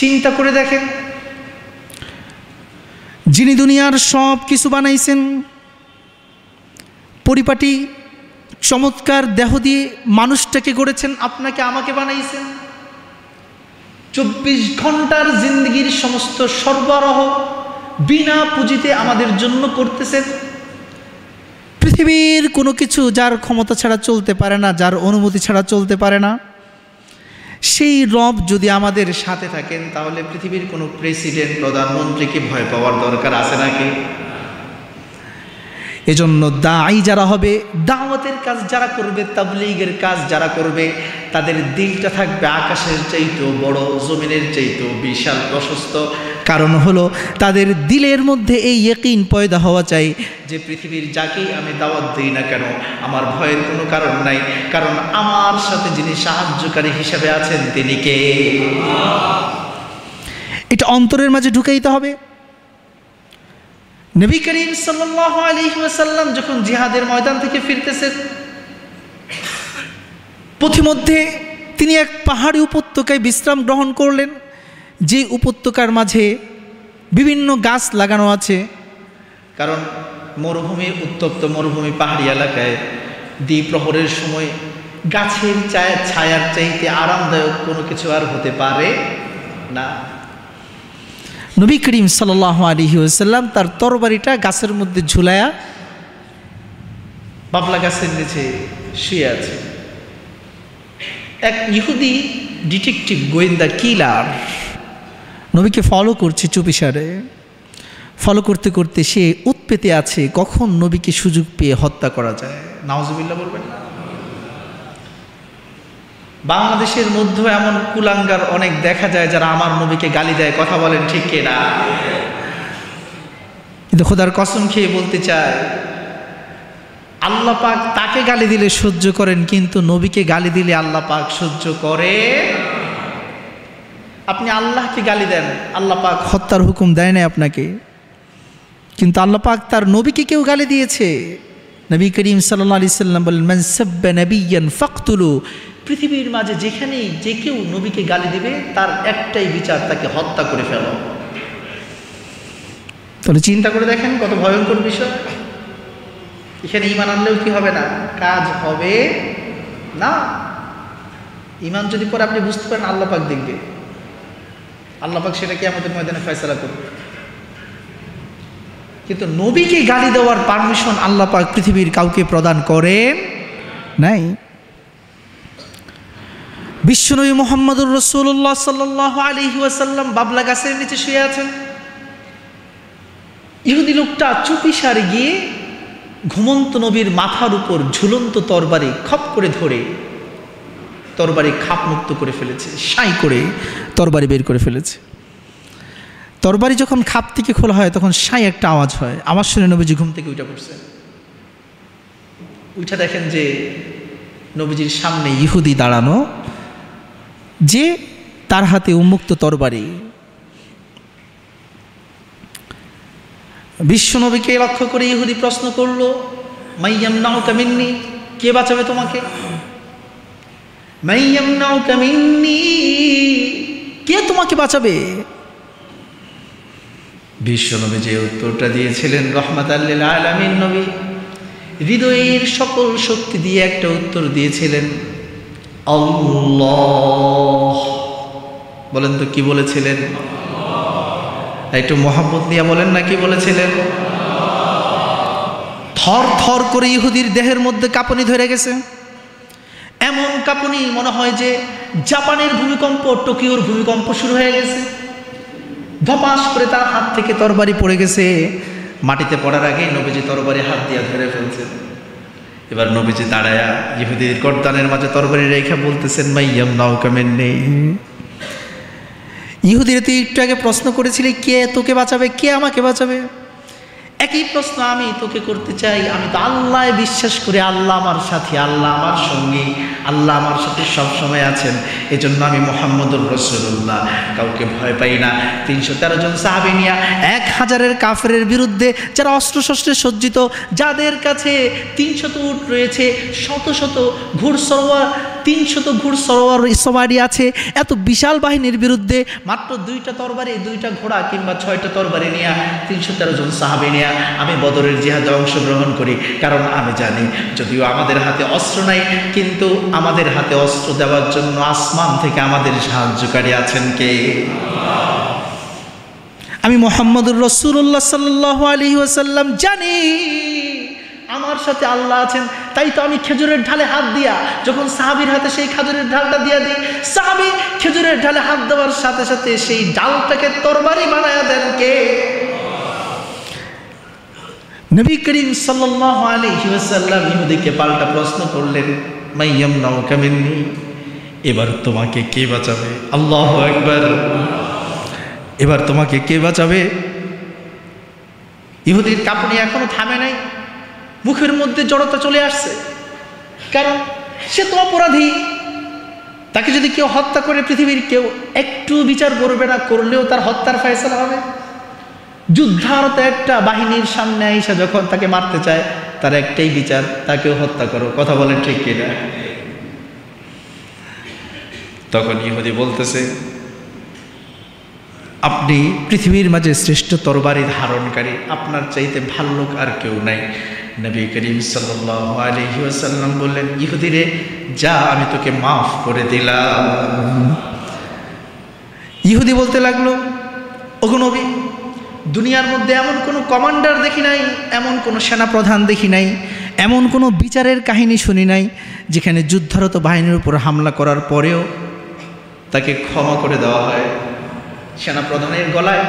চিন্তা করে দেখেন, যিনি দুনিয়ার সব কিছু বানাইছেন, পরিপাটি চমৎকার দেহ দিয়ে মানুষটাকে গড়েছেন, আপনাকে আমাকে বানাইছেন, 24 ঘন্টার জিন্দগির সমস্ত সরবরাহ বিনা পুঁজিতে আমাদের জন্য করতেছেন। পৃথিবীর কোনো কিছু যার ক্ষমতা ছাড়া চলতে পারে না, যার অনুমতি ছাড়া চলতে পারে না, সেই রব যদি আমাদের সাথে থাকেন, তাহলে পৃথিবীর কোনো প্রেসিডেন্ট, প্রধানমন্ত্রীকে ভয় পাওয়ার দরকার আছে নাকি? এজন্য দাঈ যারা হবে, দাওয়াতের কাজ যারা করবে, তাবলীগের কাজ যারা করবে, তাদের দিলটা থাকবে আকাশের চাইতেও বড়, জমিনের চাইতেও বিশাল প্রশস্ত। কারণ হলো তাদের দিলের মধ্যে এই ইয়াকিন পয়দা হওয়া চাই যে পৃথিবীর যাকেই আমি দাওয়াত দিই না কেন, আমার ভয়ের কোনো কারণ নাই, কারণ আমার সাথে যিনি সাহায্যকারী হিসেবে আছেন তিনি কে? এটা অন্তরের মাঝে ঢুকাইতে হবে। নবী করিম সাল্লাল্লাহু আলাইহি ওয়াসাল্লাম যখন জিহাদের ময়দান থেকে ফিরতেছেন, পথিমধ্যে তিনি এক পাহাড়ি উপত্যকায় বিশ্রাম গ্রহণ করলেন, যে উপত্যকার মাঝে বিভিন্ন গাছ লাগানো আছে। কারণ মরুভূমির, উত্তপ্ত মরুভূমি পাহাড়ি এলাকায় দ্বিপ্রহরের সময় গাছের ছায়ার চাইতে আরামদায়ক কোনো কিছু আর হতে পারে না। নবী করিম সাল্লাল্লাহু আলাইহি ওয়াসাল্লাম তার তরবারিটা গাছের মধ্যে ঝুলায়া বাবলা গাছের নিচে শুয়ে আছে। এক ইহুদি ডিটেকটিভ, গোয়েন্দা, কিলার নবীকে ফলো করছে চুপিসারে। ফলো করতে করতে সে উৎপেতে আছে কখন নবীকে সুযোগ পেয়ে হত্যা করা যায়। নাউজুবিল্লাহ বলবেন না? বাংলাদেশের মধ্যে এমন কুলাঙ্গার অনেক দেখা যায় যারা আমার নবীকে গালি দেয়, কথা বলেন ঠিক কিনা? কিন্তু খোদার কসম খেয়ে বলতে চায়, আল্লাহ পাক তাকে গালি দিলে সহ্য করেন, কিন্তু নবীকে গালি দিলে আল্লাহ পাক সহ্য করে। আপনি আল্লাহকে গালি দেন, আল্লাহ পাক হত্যার হুকুম দেয় না আপনাকে, কিন্তু আল্লাহ পাক তার নবীকে কেউ গালি দিয়েছে। নবী করিম সাল্লাল্লাহু আলাইহি সাল্লাম বলেন, মান সাব্বা নাবিয়্যান ফাকতুলু। পৃথিবীর মাঝে যেখানেই যে কেউ নবীকে গালি দিবে, তার একটাই বিচার, তাকে হত্যা করে ফেলো। তাহলে চিন্তা করে দেখেন কত ভয়ঙ্কর বিষয়। এখানে ঈমান আনলেও কি হবে না? কাজ হবে না। ঈমান যদি পরে আপনি বুঝতে পারেন, আল্লাহ পাক দেখবে, আল্লাহ পাক সেটা কিয়ামতের ময়দানে ফয়সালা করবে। কিন্তু নবীকে গালি দেওয়ার পারমিশন আল্লাহ পাক পৃথিবীর কাউকে প্রদান করেন নাই। বিশ্বনবী মুহাম্মদুর রাসূলুল্লাহ সাল্লাল্লাহু আলাইহি ওয়াসাল্লাম বাবলা গাছের নিচে শুয়ে আছেন। ইহুদি লোকটা চুপিসারে গিয়ে ঘুমন্ত নবীর মাথার উপর ঝুলন্ত তরবারি খপ করে ধরে তরবারি খাপ মুক্ত করে ফেলেছে, সাই করে তরবারি বের করে ফেলেছে। তরবারি যখন খাপ থেকে খোলা হয় তখন সাই একটা আওয়াজ হয়। আওয়াজ শুনে নবীজি ঘুম থেকে উঠে পড়ছেন। উঠে দেখেন যে নবীজির সামনে ইহুদি দাঁড়ানো, যে তার হাতে উন্মুক্ত তরবারি। বিশ্বনবীকে লক্ষ্য করে ইহুদি প্রশ্ন করলো, মাইয়ামনাউকা মিন্নি, কে বাঁচাবে তোমাকে? মাইয়ামনাউকা মিন্নি, কে তোমাকে বাঁচাবে? বিশ্বনবী যে উত্তরটা দিয়েছিলেন, রাহমাতাল লিল আলামিন নবী হৃদয়ের সকল শক্তি দিয়ে একটা উত্তর দিয়েছিলেন, আল্লাহ। বলেন তো কি বলেছিলেন? একটু মহব্বত নিয়ে বলেন না, কি বলেছিলেন? থর থর করে ইহুদির দেহের মধ্যে কাঁপুনি ধরে গেছে। এমন কাঁপুনি মনে হয় যে জাপানের ভূমিকম্প, টোকিওর ভূমিকম্প শুরু হয়ে গেছে। ধপাস করে তার হাত থেকে তরবারি পড়ে গেছে। মাটিতে পড়ার আগে নবীজি তরবারি হাত দিয়ে ধরে ফেলছেন। এবার নবীজি দাঁড়ায়া ইহুদির গর্দানের মাঝে তরবারি রেখা বলতেছেন, মাইয়ামনাউকা মিন্নি। ইহুদিরা তো একটু আগে প্রশ্ন করেছিলে, কে তোকে বাঁচাবে, কে আমাকে বাঁচাবে? একই প্রশ্ন আমি তোকে করতে চাই। আমি তো আল্লাহ বিশ্বাস করি, আল্লাহ আমার সাথী, আল্লাহ আমার সঙ্গী, আল্লাহ আমার সাথে সব সময় আছেন। এজন্য আমি মুহাম্মদুর রাসূলুল্লাহ, কাউকে ভয় পাই না। 313 জন সাহাবী নিয়ে 1000-এর কাফেরের বিরুদ্ধে, যারা অস্ত্রশস্ত্রে সজ্জিত, যাদের কাছে 300 উট রয়েছে, শত শত ঘোড়সওয়ার 300 ঘোড়সওয়ারি আছে, এত বিশাল বাহিনীর বিরুদ্ধে মাত্র 2টা তরবারি, 2টা ঘোড়া কিংবা 6টা তরবারি নিয়ে 313 জন সাহাবী নিয়ে আমি বদরের জিহাদে অংশগ্রহণ করি। কারণ আমি জানি যদিও আমাদের হাতে অস্ত্র নাই, কিন্তু আমাদের হাতে অস্ত্র দেওয়ার জন্য আসমান থেকে আমাদের সাহায্যকারী আছেন কে? আমি মুহাম্মদুর রাসূলুল্লাহ সাল্লাল্লাহু আলাইহি ওয়াসাল্লাম জানি আমার সাথে আল্লাহ আছেন। তাই তো আমি খেজুরের ঢালে হাত দিয়া যখন সাহাবীর হাতে সেই খেজুরের ঢালটা দিয়া দিই, সাহাবী খেজুরের ঢালে হাত দেওয়ার সাথে সাথে সেই ডালটাকে তরবারি বানায়া দেন কে? নবী করিম সাল্লাল্লাহু আলাইহি ওয়াসাল্লাম ইহুদিকে পাল্টা প্রশ্ন করলেন, মাইয়ামনাউকা মিন্নি, এবার তোমাকে কে বাঁচাবে? আল্লাহু আকবার। এবার তোমাকে কে বাঁচাবে? ইহুদির কাঁপুনি এখনো থামে নাই, মুখের মধ্যে জড়তা চলে আসছে। কারণ সে তো অপরাধী, তাকে যদি কেউ হত্যা করে পৃথিবীর কেউ একটু বিচার করবে না, করলেও তার হত্যার ফয়সালা হবে। যুদ্ধারত একটা বাহিনীর সামনে আইসা যখন তাকে মারতে চায়, তার একটাই বিচার, তাকেও হত্যা করো। কথা বলেন ঠিক কিনা? তখন ইহুদি বলতেছে, আপনি পৃথিবীর মাঝে শ্রেষ্ঠ তরবারি ধারণকারী, আপনার চাইতে ভালো লোক আর কেউ নাই। নবী করিম সাল্লাল্লাহু আলাইহি ওয়াসাল্লাম বললেন, ইহুদিরে যা, আমি তোকে মাফ করে দিলাম। ইহুদি বলতে লাগলো, ওগো নবী, দুনিয়ার মধ্যে এমন কোনো কমান্ডার দেখি নাই, এমন কোনো সেনাপ্রধান দেখি নাই, এমন কোনো বিচারের কাহিনী শুনি নাই যেখানে যুদ্ধারত বাহিনীর উপর হামলা করার পরেও তাকে ক্ষমা করে দেওয়া হয়। সেনাপ্রধানের গলায়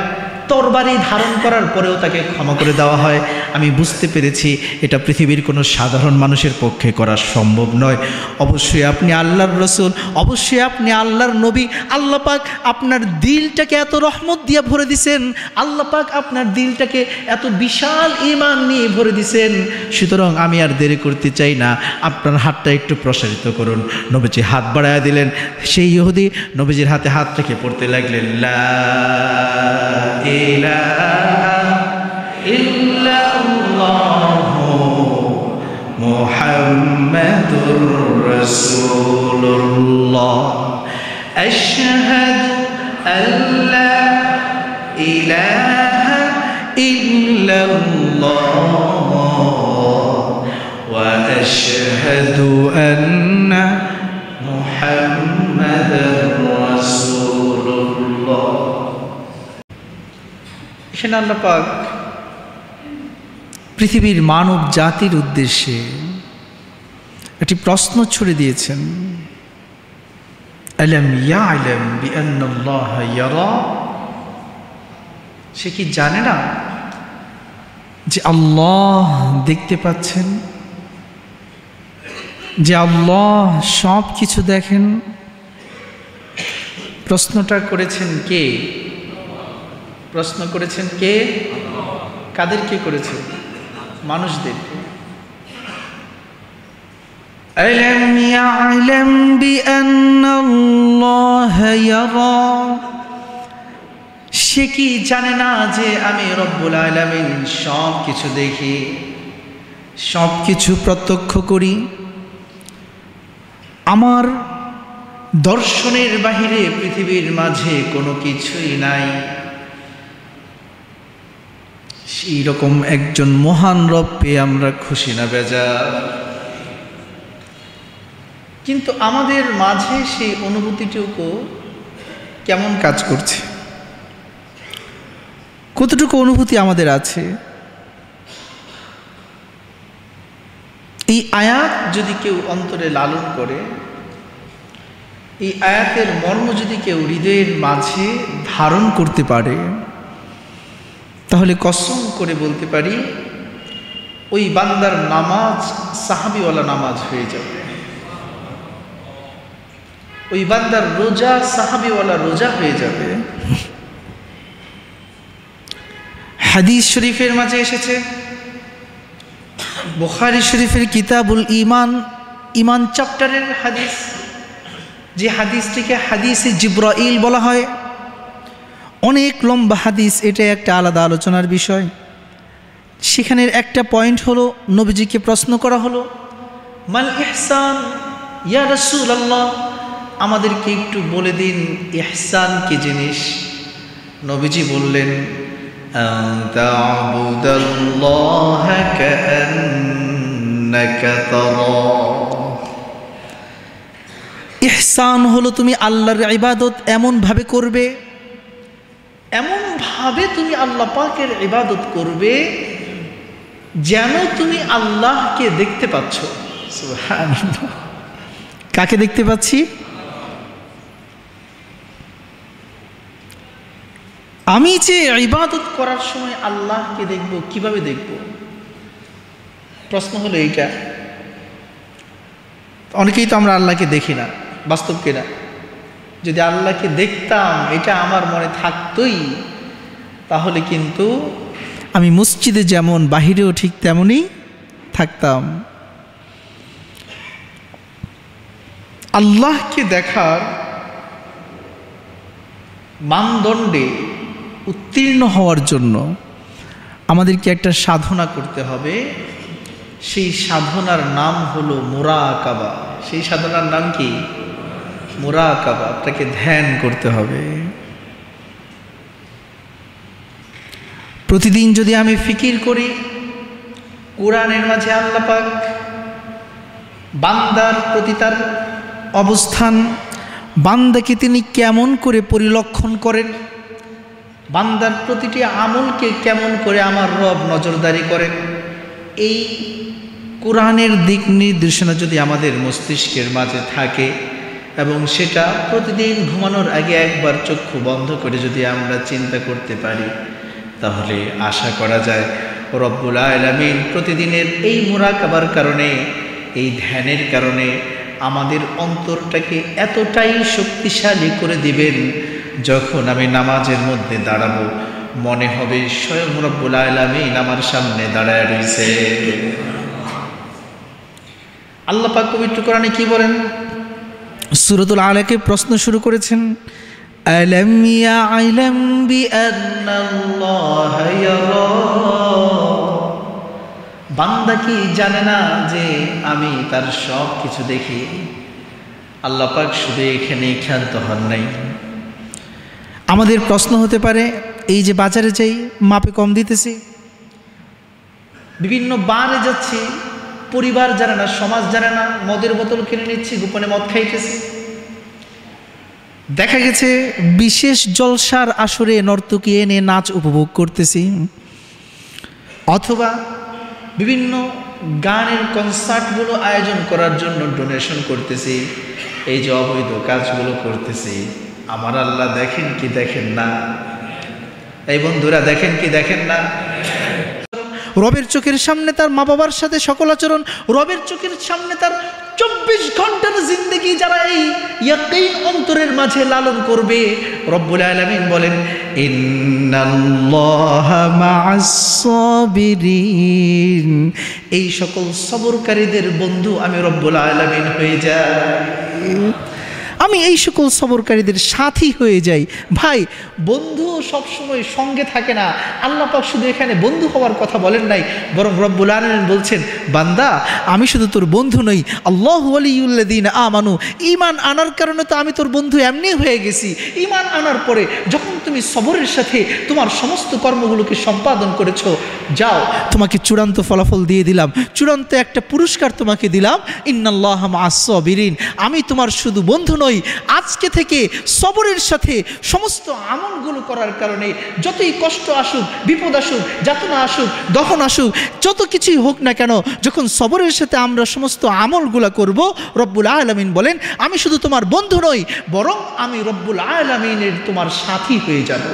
তরবারি ধারণ করার পরেও তাকে ক্ষমা করে দেওয়া হয়। আমি বুঝতে পেরেছি এটা পৃথিবীর কোনো সাধারণ মানুষের পক্ষে করা সম্ভব নয়। অবশ্যই আপনি আল্লাহর রসুল, অবশ্যই আপনি আল্লাহর নবী। আল্লাহ পাক আপনার দিলটাকে এত রহমত দিয়ে ভরে দিছেন, আল্লাহ পাক আপনার দিলটাকে এত বিশাল ঈমান নিয়ে ভরে দিছেন। সুতরাং আমি আর দেরি করতে চাই না, আপনার হাতটা একটু প্রসারিত করুন। নবীজি হাত বাড়ায়া দিলেন। সেই ইহুদি নবীজির হাতে হাত রেখে পড়তে লাগলেন, লা ইলাহা ইল্লাল্লাহু মুহাম্মাদুর রাসূলুল্লাহ আশহাদু আল্লা ইলাহা ইল্লাল্লাহ ওয়া আশহাদু আন্না মুহাম্মাদার রাসূলুল্লাহ। এখানে আল্লাহ পাক পৃথিবীর মানব জাতির উদ্দেশ্যে একটি প্রশ্ন ছুড়ে দিয়েছেন, আলাম ইয়ালাম বিআন্নাল্লাহা ইয়ারা, সে কি জানে না যে আল্লাহ দেখতে পাচ্ছেন, যে আল্লাহ সব কিছু দেখেন? প্রশ্নটা করেছেন কে? প্রশ্ন করেছেন কে? কাদেরকে করেছেন? মানুষদেরকে। আলাম ইয়ালাম বিআন্নাল্লাহা ইয়ারা, সে কি জানে না যে আমি রব্বুল আলামিন সব কিছু দেখি, সব কিছু প্রত্যক্ষ করি? আমার দর্শনের বাহিরে পৃথিবীর মাঝে কোনো কিছুই নাই। সেই রকম একজন মহান রব পেয়ে আমরা খুশি না বেজার? কিন্তু আমাদের মাঝে সেই অনুভূতিটুকু কেমন কাজ করছে? কতটুকু অনুভূতি আমাদের আছে? এই আয়াত যদি কেউ অন্তরে লালন করে, এই আয়াতের মর্ম যদি কেউ হৃদয়ের মাঝে ধারণ করতে পারে, তাহলে কসম করে বলতে পারি ওই বান্দার নামাজ সাহাবীওয়ালা নামাজ হয়ে যাবে, ওই বান্দার রোজা সাহাবীওয়ালা রোজা হয়ে যাবে। হাদিস শরীফের মাঝে এসেছে, বুখারী শরীফের কিতাবুল ঈমান, ঈমান চ্যাপ্টারের হাদিস, যে হাদিসটিকে হাদিসে জিবরাইল বলা হয়। অনেক লম্বা হাদিস, এটা একটা আলাদা আলোচনার বিষয়। সেখানের একটা পয়েন্ট হলো, নবীজিকে প্রশ্ন করা হলো, মাল ইহসান, ইয়া রাসূলুল্লাহ, আমাদেরকে একটু বলে দিন ইহসান কি জিনিস। নবীজি বললেন, আন তা'বুদাল্লাহা কাআন্নাকা তারাহ। ইহসান হলো তুমি আল্লাহর ইবাদত এমনভাবে করবে, এমনভাবে তুমি আল্লাহ পাকের ইবাদত করবে যেন তুমি আল্লাহকে দেখতে পাচ্ছ। সুবহানাল্লাহ। কাকে দেখতে পাচ্ছি? আমি যে ইবাদত করার সময় আল্লাহকে দেখব, কিভাবে দেখব? প্রশ্ন হলো এইটা। অনেকেই তো আমরা আল্লাহকে দেখি না, বাস্তব কিনা? যদি আল্লাহকে দেখতাম, এটা আমার মনে থাকতই, তাহলে কিন্তু আমি মসজিদে যেমন বাহিরেও ঠিক তেমনই থাকতাম। আল্লাহকে দেখার মানদণ্ডে উত্তীর্ণ হওয়ার জন্য আমাদেরকে একটা সাধনা করতে হবে। সেই সাধনার নাম হলো মুরাকাবা। সেই সাধনার নাম কি? মুরাকাবা। আপনাকে ধ্যান করতে হবে। প্রতিদিন যদি আমি ফিকির করি, কোরআনের মাঝে আল্লাহ পাক বান্দার প্রতি তার অবস্থান, বান্দাকে তিনি কেমন করে পরিলক্ষণ করেন, বান্দার প্রতিটি আমলকে কেমন করে আমার রব নজরদারি করেন, এই কোরআনের দিক নির্দেশনা যদি আমাদের মস্তিষ্কের মাঝে থাকে এবং সেটা প্রতিদিন ঘুমানোর আগে একবার চক্ষু বন্ধ করে যদি আমরা চিন্তা করতে পারি, তাহলে আশা করা যায় রব্বুল আলামিন প্রতিদিনের এই মুরাকাবার কারণে, এই ধ্যানের কারণে আমাদের অন্তরটাকে এতটাই শক্তিশালী করে দিবেন, যখন আমি নামাজের মধ্যে দাঁড়াবো মনে হবে স্বয়ং রব্বুল আলামিন আমার সামনে দাঁড়ায় রয়েছে। আল্লাহ পাক পবিত্র কোরআনে কি বলেন? সূরাতুল আলাকে প্রশ্ন শুরু করেছেন, আলাম ইয়া'লাম বিআন্নাল্লাহা ইয়ারা। বান্দা কি জানে না যে আমি তার সব কিছু দেখি? আল্লাহ পাক শুধু এখানে ক্ষান্ত হন নাই। আমাদের প্রশ্ন হতে পারে, এই যে বাজারে যাই, মাপে কম দিতেছি, বিভিন্ন বারে যাচ্ছি, পরিবার জানে না, সমাজ জানে না, মদের বোতল কিনে নিচ্ছি, গোপনে মদ খাইতেছি। দেখা গেছে বিশেষ জলসার আসরে নর্তকী এনে নাচ উপভোগ করতেছি, অথবা বিভিন্ন গানের কনসার্টগুলো আয়োজন করার জন্য ডোনেশন করতেছি। এই যে অবৈধ কাজগুলো করতেছি, আমার আল্লাহ দেখেন কি দেখেন না? এই বন্ধুরা, দেখেন কি দেখেন না? রবের চোখের সামনে তার মা বাবার সাথে সকল আচরণ, রবের চোখের সামনে তার 24 ঘন্টার জিন্দেগি যারা এই ইয়াকিন অন্তরের মাঝে লালন করবে, রব্বুল আলামিন বলেন, ইন্নাল্লাহা মা'আস সাবিরিন। এই সকল সবরকারীদের বন্ধু আমি রব্বুল আলামিন হয়ে যাই, আমি এই সকল সবরকারীদের সাথী হয়ে যাই। ভাই, বন্ধু সবসময় সঙ্গে থাকে না। আল্লাহ পাক শুধু এখানে বন্ধু হওয়ার কথা বলেন নাই, বরং রব্বুল আলামিন বলছেন, বান্দা আমি শুধু তোর বন্ধু নই, আল্লাহু ওয়ালিয়ুল্লাযীনা আমানু। ঈমান আনার কারণে তো আমি তোর বন্ধু এমনি হয়ে গেছি। ঈমান আনার পরে যখন তুমি সবরের সাথে তোমার সমস্ত কর্মগুলোকে সম্পাদন করেছো, যাও, তোমাকে চূড়ান্ত ফলাফল দিয়ে দিলাম, চূড়ান্ত একটা পুরস্কার তোমাকে দিলাম, ইন্নাল্লাহা মা'আস সাবিরিন। আমি তোমার শুধু বন্ধু নই, আজকে থেকে সবরের সাথে সমস্ত আমলগুলো করার কারণে যতই কষ্ট আসুক, বিপদ আসুক, যাতনা আসুক, দহন আসুক, যত কিছুই হোক না কেন, যখন সবরের সাথে আমরা সমস্ত আমলগুলো করব, রব্বুল আলামিন বলেন, আমি শুধু তোমার বন্ধু নই, বরং আমি রব্বুল আলামিনের তোমার সাথী হয়ে যাব।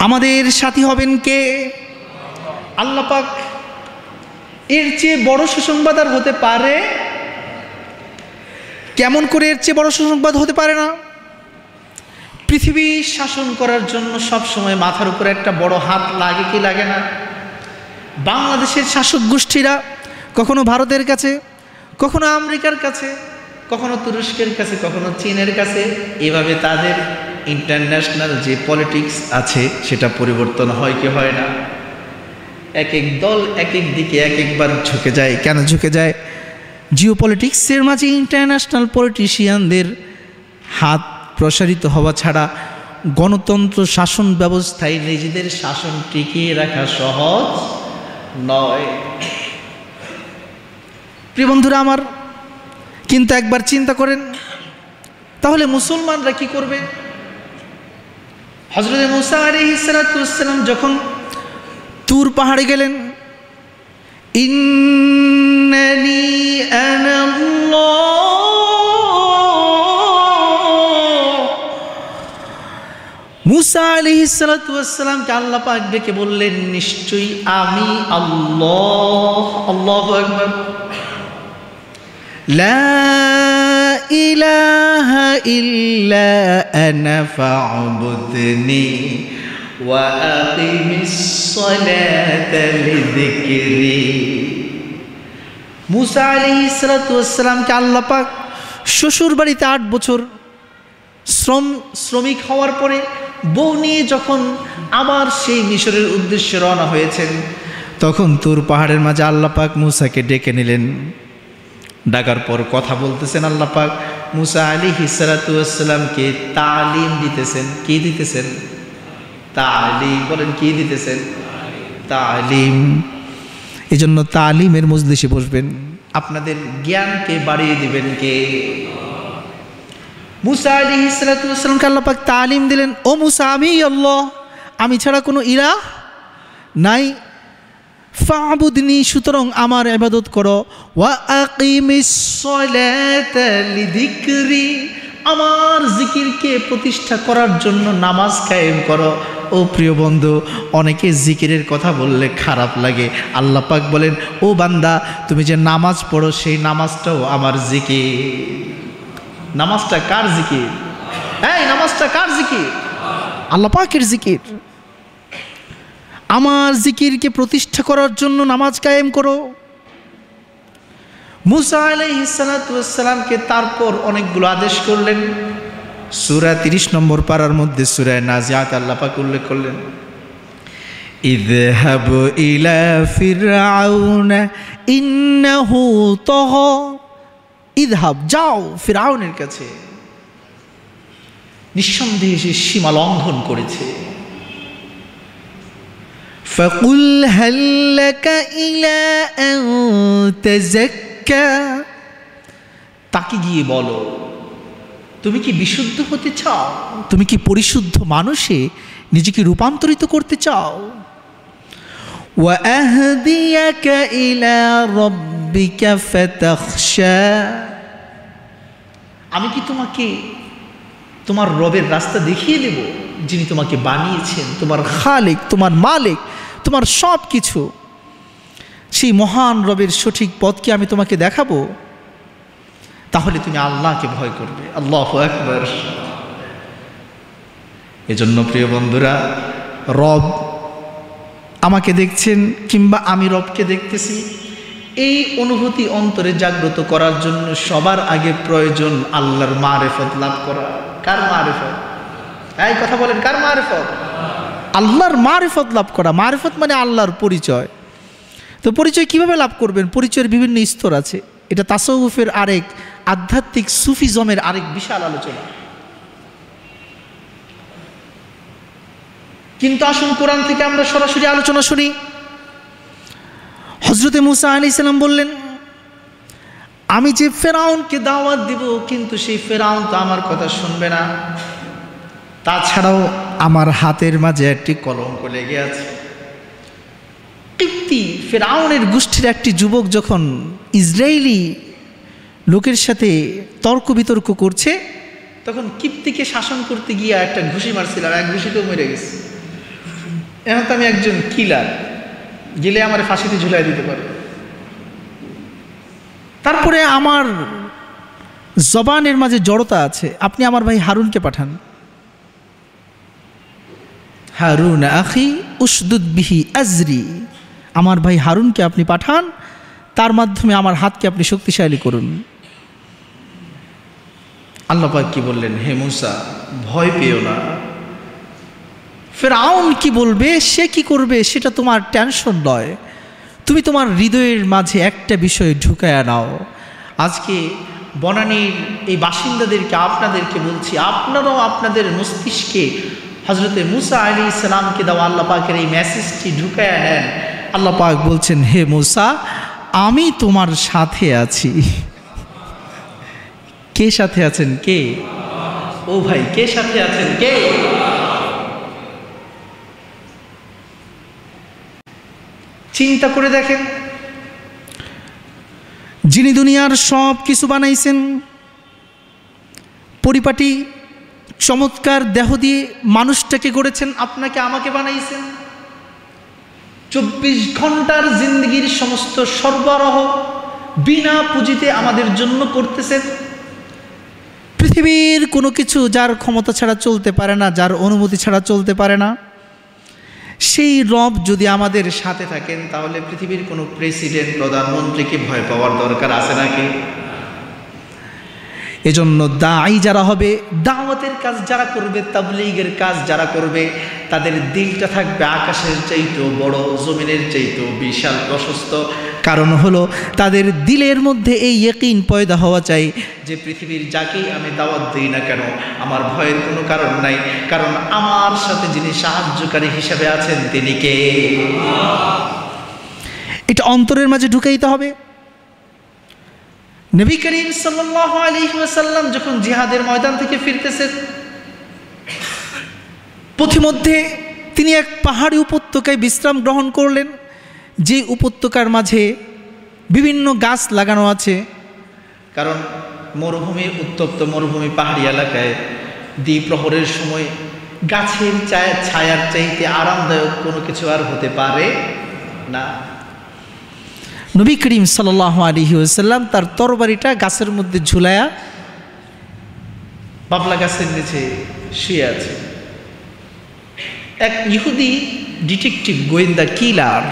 আমাদের সাথী হবেন কে? আল্লাহ পাক। এর চেয়ে বড় সুসংবাদ আর হতে পারে? কেমন করে? এর চেয়ে বড় সুসংবাদ হতে পারে না। পৃথিবী শাসন করার জন্য সব সময় মাথার উপরে একটা বড় হাত লাগে কি লাগে না? বাংলাদেশের শাসক গোষ্ঠীরা কখনো ভারতের কাছে, কখনো আমেরিকার কাছে, কখনো তুরস্কের কাছে, কখনো চীনের কাছে, এভাবে তাদের ইন্টারন্যাশনাল যে পলিটিক্স আছে সেটা পরিবর্তন হয় কি হয় না? এক এক দল এক এক দিকে এক একবার ঝুঁকে যায়। কেন ঝুঁকে যায়? জিওপলিটিক্সের মাঝে ইন্টারন্যাশনাল পলিটিশিয়ানদের হাত প্রসারিত হওয়া ছাড়া গণতন্ত্র শাসন ব্যবস্থায় নিজেদের শাসন টিকিয়ে রাখা সহজ নয়। প্রিয় বন্ধুরা আমার, কিন্তু একবার চিন্তা করেন, তাহলে মুসলমানরা কি করবে? হযরত মূসা আলাইহিস সালাতু ওয়াস সালাম যখন তুর পাহাড়ে গেলেন, ইন্নানি আনাল্লাহ, মূসা আলাইহিস সালাতু ওয়াস সালামকে আল্লাহ পাক ডেকে বললেন, নিশ্চয়ই আমি আল্লাহ। আল্লাহু আকবার। লা ইলাহা ইল্লা আনা ফা'বুদনি ওয়া আকিমিস সালাতা লিযিকরি। মূসা আলাইহিস সালাতু ওয়াস সালামকে আল্লাহ পাক শ্বশুর বাড়িতে 8 বছর শ্রমিক হওয়ার পরে বউ নিয়ে যখন আবার সেই মিশরের উদ্দেশ্যে রওনা হয়েছেন, তখন তুর পাহাড়ের মাঝে আল্লাহ পাক মূসাকে ডেকে নিলেন। ডাকার পর কথা বলতেছেন আল্লাহ পাক মূসা আলাইহিস সালাতু ওয়াস সালামকে তালিম দিতেছেন। কি দিতেছেন? তালিম। বলেন, কি দিতেছেন? তালিম। এজন্য তালিমের মজলিসে বসবেন, আপনাদের জ্ঞানকে বাড়িয়ে দিবেন কে? মূসা আলাইহিস সালাতু ওয়াস সালামকে আল্লাহ পাক তালিম দিলেন, ও মূসা, আমি আল্লাহ, আমি ছাড়া কোনো ইলাহ নাই। ফা'বুদনি, সুতরাং আমার ইবাদত করো। ওয়া আকিমিস সালাতা লিযিকরি, আমার জিকিরকে প্রতিষ্ঠা করার জন্য নামাজ কায়েম করো। ও প্রিয় বন্ধু, অনেকে জিকিরের কথা বললে খারাপ লাগে। আল্লাহ পাক বলেন, ও বান্দা, তুমি যে নামাজ পড়ো সেই নামাজটাও আমার জিকির। নামাজটা কার জিকির? এই নামাজটা কার জিকির? আল্লাহ পাকের জিকির। আমার জিকিরকে প্রতিষ্ঠা করার জন্য নামাজ কায়েম করো। মূসা আলাইহিস সালাতু ওয়াস সালামকে তারপর অনেকগুলো আদেশ করলেন। সূরা 30 নম্বর পারার মধ্যে সূরা নাজিআত আল্লাহ পাক উল্লেখ করলেন, ইযহাবু ইলা ফিরআউনা ইন্নাহু তাগা। ইযহাব, যাও ফিরআউনের কাছে, নিঃসন্দেহে সে সীমা লঙ্ঘন করেছে। ফাকুল হাল লাকা ইলা আন তাযাক্কা, তাকে গিয়ে বলো, তুমি কি বিশুদ্ধ হতে চাও? তুমি কি পরিশুদ্ধ মানুষে নিজেকে রূপান্তরিত করতে চাও? ওয়া আহদিয়াকা ইলা রাব্বিকা ফাতাখশা, আমি কি তোমাকে তোমার রবের রাস্তা দেখিয়ে দেব, যিনি তোমাকে বানিয়েছেন, তোমার খালিক, তোমার মালিক, তোমার সব কিছু। সেই মহান রবের সঠিক পথকে আমি তোমাকে দেখাবো, তাহলে তুমি আল্লাহকে ভয় করবে। আল্লাহু আকবার। এজন্য প্রিয় বন্ধুরা, রব আমাকে দেখছেন কিংবা আমি রবকে দেখতেছি, এই অনুভূতি অন্তরে জাগ্রত করার জন্য সবার আগে প্রয়োজন আল্লাহর মারিফত লাভ করা। কার মারিফত? এই কথা বলেন, কার মারিফত? আল্লাহর মারিফত লাভ করা। মারিফত মানে আল্লাহর পরিচয়। তো পরিচয় কিভাবে লাভ করবেন? পরিচয়ের বিভিন্ন স্তর আছে। এটা তাসাউফের আরেক, আধ্যাত্মিক সুফিজমের আরেক বিশাল আলোচনা। কিন্তু আসুন কোরআন থেকে আমরা সরাসরি আলোচনা শুনি। হযরতে মূসা আলাইহিস সালাম বললেন, আমি যে ফেরাউনকে দাওয়াত দিব, কিন্তু সেই ফেরাউন তো আমার কথা শুনবে না। তাছাড়াও আমার হাতের মাঝে একটি কলঙ্ক লেগে আছে। কিপ্তি ফেরাউনের গোষ্ঠীর একটি যুবক যখন ইসরায়েলি লোকের সাথে তর্ক বিতর্ক করছে, তখন কিপ্তিকে শাসন করতে গিয়ে একটা ঘুষি মারছিলাম, এক ঘুষিতেও মরে গেছে। এখন তো আমি একজন কিলার, গেলে আমার ফাঁসিতে ঝুলাই দিতে পারে। তারপরে আমার জবানের মাঝে জড়তা আছে, আপনি আমার ভাই হারুনকে পাঠান। হারুন আখি উশদুদ বিহি আজরি, আমার ভাই হারুনকে আপনি পাঠান, তার মাধ্যমে আমার হাতকে আপনি শক্তিশালী করুন। আল্লাহ পাক কি বললেন? হে মূসা, ভয় পেও না। ফেরাউন কি বলবে, সে কি করবে, সেটা তোমার টেনশন নয়। তুমি তোমার হৃদয়ের মাঝে একটা বিষয় ঢুকায়া নাও, আজকে বনানীর এই বাসিন্দাদেরকে আপনাদেরকে বলছি, আপনারাও আপনাদের মস্তিষ্কে হজরতে মুসা আলাইহিস সালামকে দেওয়া আল্লাহ পাকের এই মেসেজটি ঢুকায়া নেন। আল্লাহ পাক বলছেন, হে মুসা, আমি তোমার সাথে আছি। কে সাথে আছেন? কে? ও ভাই, কে সাথে আছেন? কে? চিন্তা করে দেখেন, যিনি দুনিয়ার সব কিছু বানাইছেন, পরিপাটি চমৎকার দেহ দিয়ে মানুষটাকে গড়েছেন, আপনাকে আমাকে বানাইছেন, 24 ঘন্টার জিন্দগির সমস্ত সরবরাহ বিনা পুঁজিতে আমাদের জন্য করতেছেন। পৃথিবীর কোনো কিছু যার ক্ষমতা ছাড়া চলতে পারে না, যার অনুমতি ছাড়া চলতে পারে না, সেই রব যদি আমাদের সাথে থাকেন, তাহলে পৃথিবীর কোনো প্রেসিডেন্ট, প্রধানমন্ত্রীকে ভয় পাওয়ার দরকার আছে নাকি? এজন্য দাঈ যারা হবে, দাওয়াতের কাজ যারা করবে, তাবলীগের কাজ যারা করবে, তাদের দিলটা থাকবে আকাশের চাইতেও বড়, জমিনের চাইতেও বিশাল প্রশস্ত। কারণ হলো তাদের দিলের মধ্যে এই ইয়াকিন পয়দা হওয়া চাই যে পৃথিবীর যাকেই আমি দাওয়াত দিই না কেন, আমার ভয়ের কোনো কারণ নাই, কারণ আমার সাথে যিনি সাহায্যকারী হিসেবে আছেন তিনি কে? এটা অন্তরের মাঝে ঢুকাইতে হবে। নবী করিম সাল্লাল্লাহু আলাইহি ওয়াসাল্লাম যখন জিহাদের ময়দান থেকে ফিরতেছেন, পথিমধ্যে তিনি এক পাহাড়ি উপত্যকায় বিশ্রাম গ্রহণ করলেন, যে উপত্যকার মাঝে বিভিন্ন গাছ লাগানো আছে। কারণ মরুভূমি, উত্তপ্ত মরুভূমি পাহাড়ি এলাকায় দ্বিপ্রহরের সময় গাছের ছায়ার চাইতে আরামদায়ক কোনো কিছু আর হতে পারে না। নবী করিম সাল্লাল্লাহু আলাইহি ওয়াসাল্লাম তার তরবারিটা গাছের মধ্যে ঝুলায়া বাবলা গাছের নিচে শুয়ে আছে। এক ইহুদি ডিটেকটিভ, গোয়েন্দা, কিলার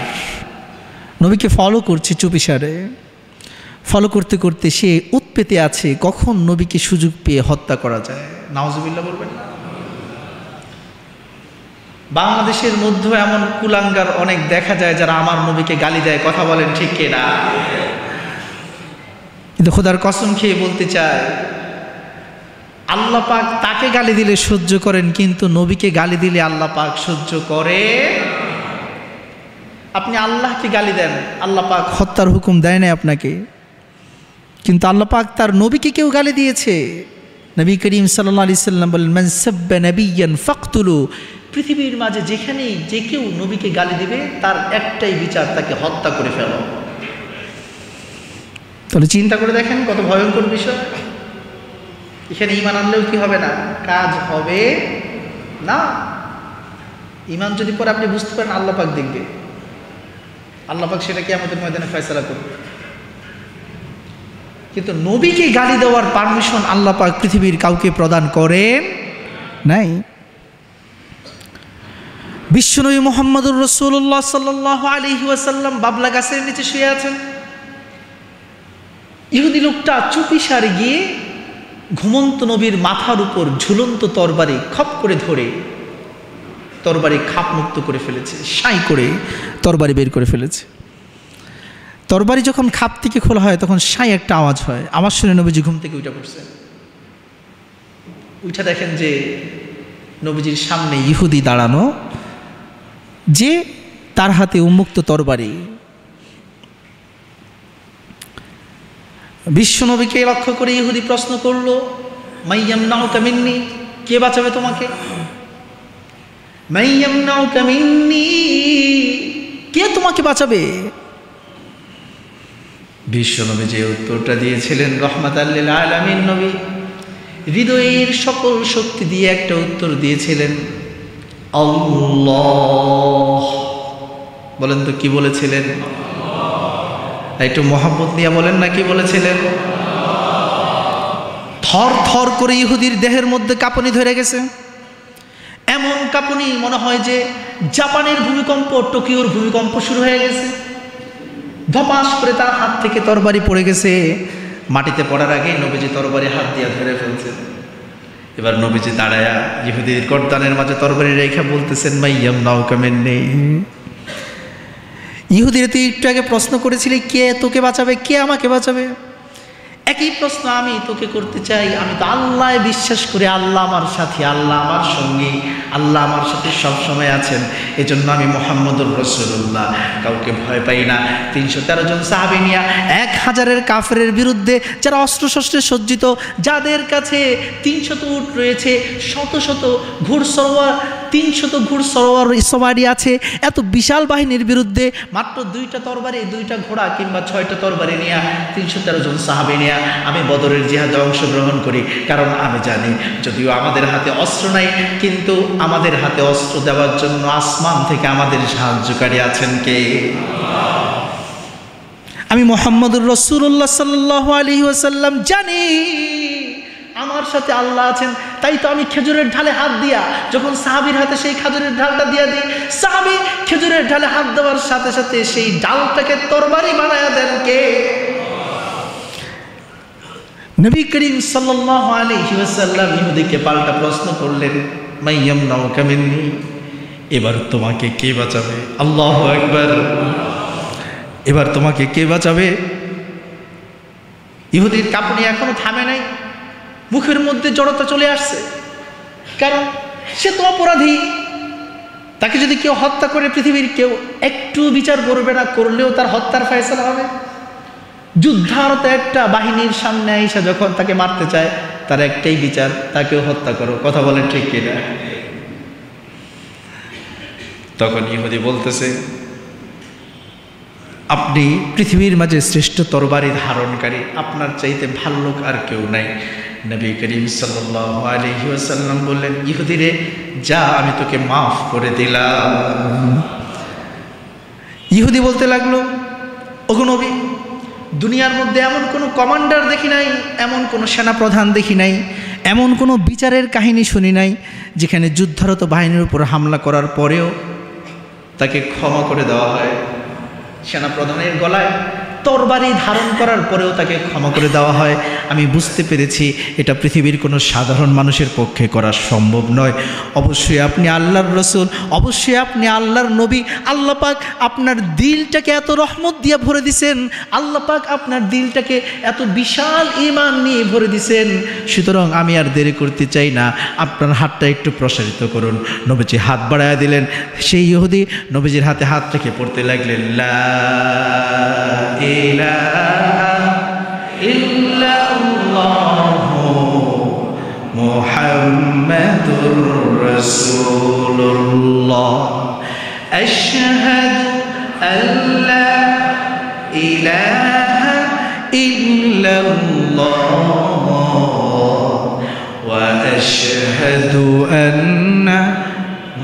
নবীকে ফলো করছে চুপিসারে। ফলো করতে করতে সে উৎপেতে আছে কখন নবীকে সুযোগ পেয়ে হত্যা করা যায়। নাউজুবিল্লাহ বলবেন না? বাংলাদেশের মধ্যে এমন কুলাঙ্গার অনেক দেখা যায় যারা আমার নবীকে গালি দেয়, কথা বলেন ঠিক কিনা? কিন্তু খোদার কসম খেয়ে বলতে চায়, আল্লাহ পাক তাকে গালি দিলে সহ্য করেন, কিন্তু নবীকে গালি দিলে আল্লাহ পাক সহ্য করে। আপনি আল্লাহকে গালি দেন, আল্লাহ পাক হত্যার হুকুম দেয় না আপনাকে, কিন্তু আল্লাহ পাক তার নবীকে কেউ গালি দিয়েছে। নবী করিম সাল্লাল্লাহু আলাইহি সাল্লাম বলেন, মান সাব্বা নাবিয়্যান ফাকতুলু। পৃথিবীর মাঝে যেখানেই যে কেউ নবীকে গালি দিবে, তার একটাই বিচার, তাকে হত্যা করে ফেলো। তাহলে চিন্তা করে দেখেন কত ভয়ঙ্কর বিষয়। এখানে ঈমান আনলেও কি হবে না? কাজ হবে না। ঈমান যদি পরে আপনি বুঝতে পারেন, আল্লাহ পাক দেখবে, আল্লাহ পাক সেটা কিয়ামতের ময়দানে ফয়সালা করবে। কিন্তু নবীকে গালি দেওয়ার পারমিশন আল্লাহ পাক পৃথিবীর কাউকে প্রদান করেন নাই। বিশ্বনবী মুহাম্মদুর রাসূলুল্লাহ সাল্লাল্লাহু আলাইহি ওয়াসাল্লাম বাবলা গাছের নিচে শুয়ে আছেন। ইহুদি লোকটা চুপিসারে গিয়ে ঘুমন্ত নবীর মাথার উপর ঝুলন্ত তরবারি খপ করে ধরে তরবারি খাপ মুক্ত করে ফেলেছে, সাই করে তরবারি বের করে ফেলেছে। তরবারি যখন খাপ থেকে খোলা হয় তখন সাই একটা আওয়াজ হয়। আওয়াজ শুনে নবীজি ঘুম থেকে উঠে পড়ছেন। উঠে দেখেন যে নবীজির সামনে ইহুদি দাঁড়ানো, যে তার হাতে উন্মুক্ত তরবারি। বিশ্বনবীকে লক্ষ্য করে ইহুদি প্রশ্ন করলো, মাইয়ামনাউকা মিন্নি, কে বাঁচাবে তোমাকে? মাইয়ামনাউকা মিন্নি, কে তোমাকে বাঁচাবে? বিশ্বনবী যে উত্তরটা দিয়েছিলেন, রহমাতাল লিল আলামিন নবী হৃদয়ের সকল শক্তি দিয়ে একটা উত্তর দিয়েছিলেন, আল্লাহ। বলেন তো কি বলেছিলেন? একটু মহব্বত নিয়ে বলেন না, কি বলেছিলেন? থর থর করে ইহুদির দেহের মধ্যে কাঁপুনি ধরে গেছে। এমন কাঁপুনি মনে হয় যে জাপানের ভূমিকম্প, টোকিওর ভূমিকম্প শুরু হয়ে গেছে। ধপাস করে তার হাত থেকে তরবারি পড়ে গেছে। মাটিতে পড়ার আগে নবীজি তরবারি হাত দিয়ে ধরে ফেলছেন। এবার নবীজি দাঁড়ায়া ইহুদির গর্দানের মাঝে তরবারি রেখা বলতেছেন, মাইয়ামনাউকা মিন্নি। ইহুদিরা তো একটু আগে প্রশ্ন করেছিলে, কে তোকে বাঁচাবে, কে আমাকে বাঁচাবে? একই প্রশ্ন আমি তোকে করতে চাই। আমি তো আল্লাহ বিশ্বাস করি, আল্লাহ আমার সাথী, আল্লাহ আমার সঙ্গী, আল্লাহ আমার সাথে সব সময় আছেন। এজন্য আমি মুহাম্মদুর রাসূলুল্লাহ, কাউকে ভয় পাই না। 313 জন সাহাবী নিয়ে 1000-এর কাফেরের বিরুদ্ধে, যারা অস্ত্রশস্ত্রে সজ্জিত, যাদের কাছে 300 উট রয়েছে, শত শত ঘোড়সওয়ার, 300 ঘোড়সওয়ার সওয়ারি আছে, এত বিশাল বাহিনীর বিরুদ্ধে মাত্র 2টা তরবারি, 2টা ঘোড়া কিংবা 6টা তরবারি নিয়ে 313 জন সাহাবী নিয়ে আমি বদরের জিহাদে অংশগ্রহণ করি। কারণ আমি জানি যদিও আমাদের হাতে অস্ত্র নাই, কিন্তু আমাদের হাতে অস্ত্র দেওয়ার জন্য আসমান থেকে আমাদের সাহায্যকারী আছেন কে? আমি মুহাম্মদুর রাসূলুল্লাহ সাল্লাল্লাহু আলাইহি ওয়াসাল্লাম জানি আমার সাথে আল্লাহ আছেন। তাই তো আমি খেজুরের ঢালে হাত দিয়া যখন সাহাবীর হাতে সেই খেজুরের ঢালটা দিয়া দিই, সাহাবী খেজুরের ঢালে হাত দেওয়ার সাথে সাথে সেই ডালটাকে তরবারি বানায়া দেন কে? নবী করিম সাল্লাল্লাহু আলাইহি ওয়াসাল্লাম ইহুদিকে পাল্টা প্রশ্ন করলেন, মাইয়ামনাউকা মিন্নি, এবার তোমাকে কে বাঁচাবে? আল্লাহু আকবার। এবার তোমাকে কে বাঁচাবে? ইহুদির কাঁপুনি এখনো থামে নাই, মুখের মধ্যে জড়তা চলে আসছে। কারণ সে তো অপরাধী, তাকে যদি কেউ হত্যা করে পৃথিবীর কেউ একটু বিচার করবে না, করলেও তার হত্যার ফয়সালা হবে। যুদ্ধারত একটা বাহিনীর সামনে আইসা যখন তাকে মারতে চায়, তার একটাই বিচার, তাকেও হত্যা করো। কথা বলেন ঠিক কিনা? তখন ইহুদি বলতেছে, আপনি পৃথিবীর মাঝে শ্রেষ্ঠ তরবারি ধারণকারী, আপনার চাইতে ভালো লোক আর কেউ নাই। নবী করিম সাল্লাল্লাহু আলাইহি ওয়াসাল্লাম বললেন, ইহুদিরে যা, আমি তোকে মাফ করে দিলাম। ইহুদি বলতে লাগলো, ওগো নবী, দুনিয়ার মধ্যে এমন কোনো কমান্ডার দেখি নাই, এমন কোনো সেনাপ্রধান দেখি নাই, এমন কোনো বিচারের কাহিনী শুনি নাই যেখানে যুদ্ধারত বাহিনীর উপর হামলা করার পরেও তাকে ক্ষমা করে দেওয়া হয়। সেনাপ্রধানের গলায় তরবারি ধারণ করার পরেও তাকে ক্ষমা করে দেওয়া হয়। আমি বুঝতে পেরেছি এটা পৃথিবীর কোনো সাধারণ মানুষের পক্ষে করা সম্ভব নয়। অবশ্যই আপনি আল্লাহর রসুল, অবশ্যই আপনি আল্লাহর নবী। আল্লাহ পাক আপনার দিলটাকে এত রহমত দিয়ে ভরে দিছেন, আল্লাহ পাক আপনার দিলটাকে এত বিশাল ঈমান নিয়ে ভরে দিছেন। সুতরাং আমি আর দেরি করতে চাই না, আপনার হাতটা একটু প্রসারিত করুন। নবীজি হাত বাড়ায়া দিলেন। সেই ইহুদি নবীজির হাতে হাত রেখে পড়তে লাগলেন, লা ইলাহা ইল্লাল্লাহু মুহাম্মাদুর রাসূলুল্লাহ আশহাদু আল্লা ইলাহা ইল্লাল্লাহ ওয়া আশহাদু আন্না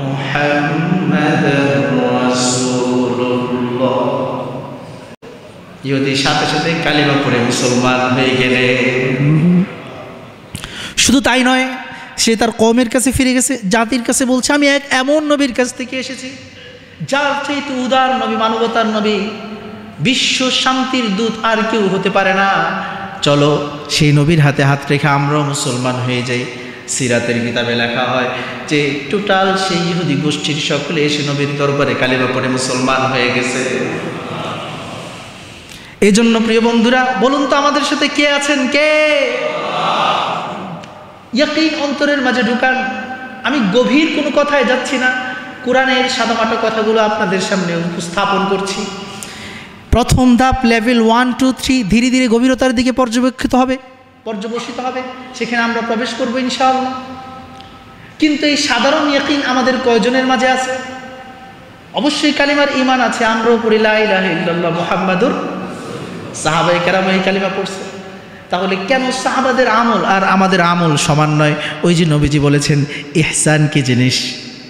মুহাম্মাদার রাসূলুল্লাহ। ইহুদি সাথে সাথে কালিমা পড়ে মুসলমান হয়ে গেলে। শুধু তাই নয়, সে তার কওমের কাছে ফিরে গেছে, জাতির কাছে বলছে, আমি এক এমন নবীর কাছ থেকে এসেছি যার চাইতে উদার নবী, মানবতার নবী, বিশ্ব শান্তির দূত আর কেউ হতে পারে না। চলো সেই নবীর হাতে হাত রেখে আমরাও মুসলমান হয়ে যাই। সিরাতের কিতাবে লেখা হয় যে টোটাল সেই ইহুদি গোষ্ঠীর সকলে এসে নবীর দরবারে কালিমা পড়ে মুসলমান হয়ে গেছে। এই জন্য প্রিয় বন্ধুরা, বলুন তো আমাদের সাথে কে আছেন? কে? ইয়াকিন অন্তরের মাঝে ঢুকান। আমি গভীর কোনো কথায় যাচ্ছি না, কোরআনের সাদামাটা কথাগুলো আপনাদের সামনে উপস্থাপন করছি। প্রথম ধাপ লেভেল 1, 2, 3, ধীরে ধীরে গভীরতার দিকে পর্যবেক্ষিত হবে, পর্যবসিত হবে, সেখানে আমরা প্রবেশ করবো ইনশাআল্লাহ। কিন্তু এই সাধারণ ইয়াকিন আমাদের কয়জনের মাঝে আছে? অবশ্যই কালিমার ঈমান আছে, আমরাও পড়ি লা ইলাহা ইল্লাল্লাহ মুহাম্মাদুর। সাহাবায়ে কেরাম এই কালিমা পড়ছে। তাহলে কেন সাহাবাদের আমল আর আমাদের আমল সমান নয়? ওই যে নবীজি বলেছেন ইহসান কি জিনিস।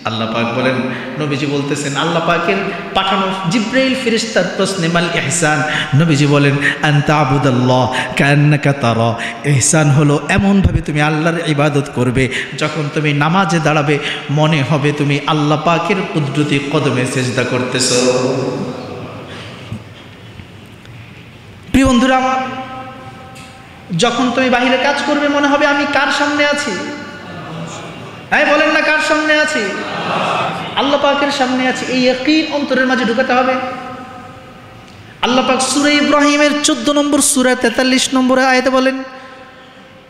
আল্লাহ পাক বলেন, নবীজি বলতেছেন, আল্লাহ পাকের পাঠানো জিব্রাইল ফেরেশতার প্রশ্নে মাল ইহসান, নবীজি বলেন আনতা আবুদাল্লাহ কান্নাকা তারা। ইহসান হলো এমনভাবে তুমি আল্লাহর ইবাদত করবে, যখন তুমি নামাজে দাঁড়াবে মনে হবে তুমি আল্লাহ পাকের কুদরতি কদমে সেজদা করতেছো। প্রিয় বন্ধুরা আমার, যখন তুমি বাহিরে কাজ করবে মনে হবে আমি কার সামনে আছি? হ্যাঁ বলেন না, কার সামনে আছি? আল্লাহ পাকের সামনে আছি। এই ইয়াকিন অন্তরের মাঝে ঢুকাতে হবে। আল্লাহ পাক সূরা ইব্রাহিমের 14 নম্বর সূরা 43 নম্বর আয়াতে বলেন,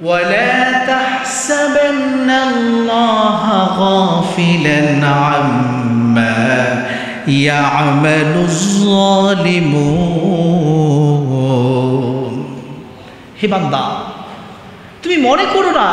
ওয়ালা তাহসাবান্নাল্লাহা গাফিলান আম্মা ইয়া'মালুয যালিমুন। হে বান্দা, তুমি মনে করো না,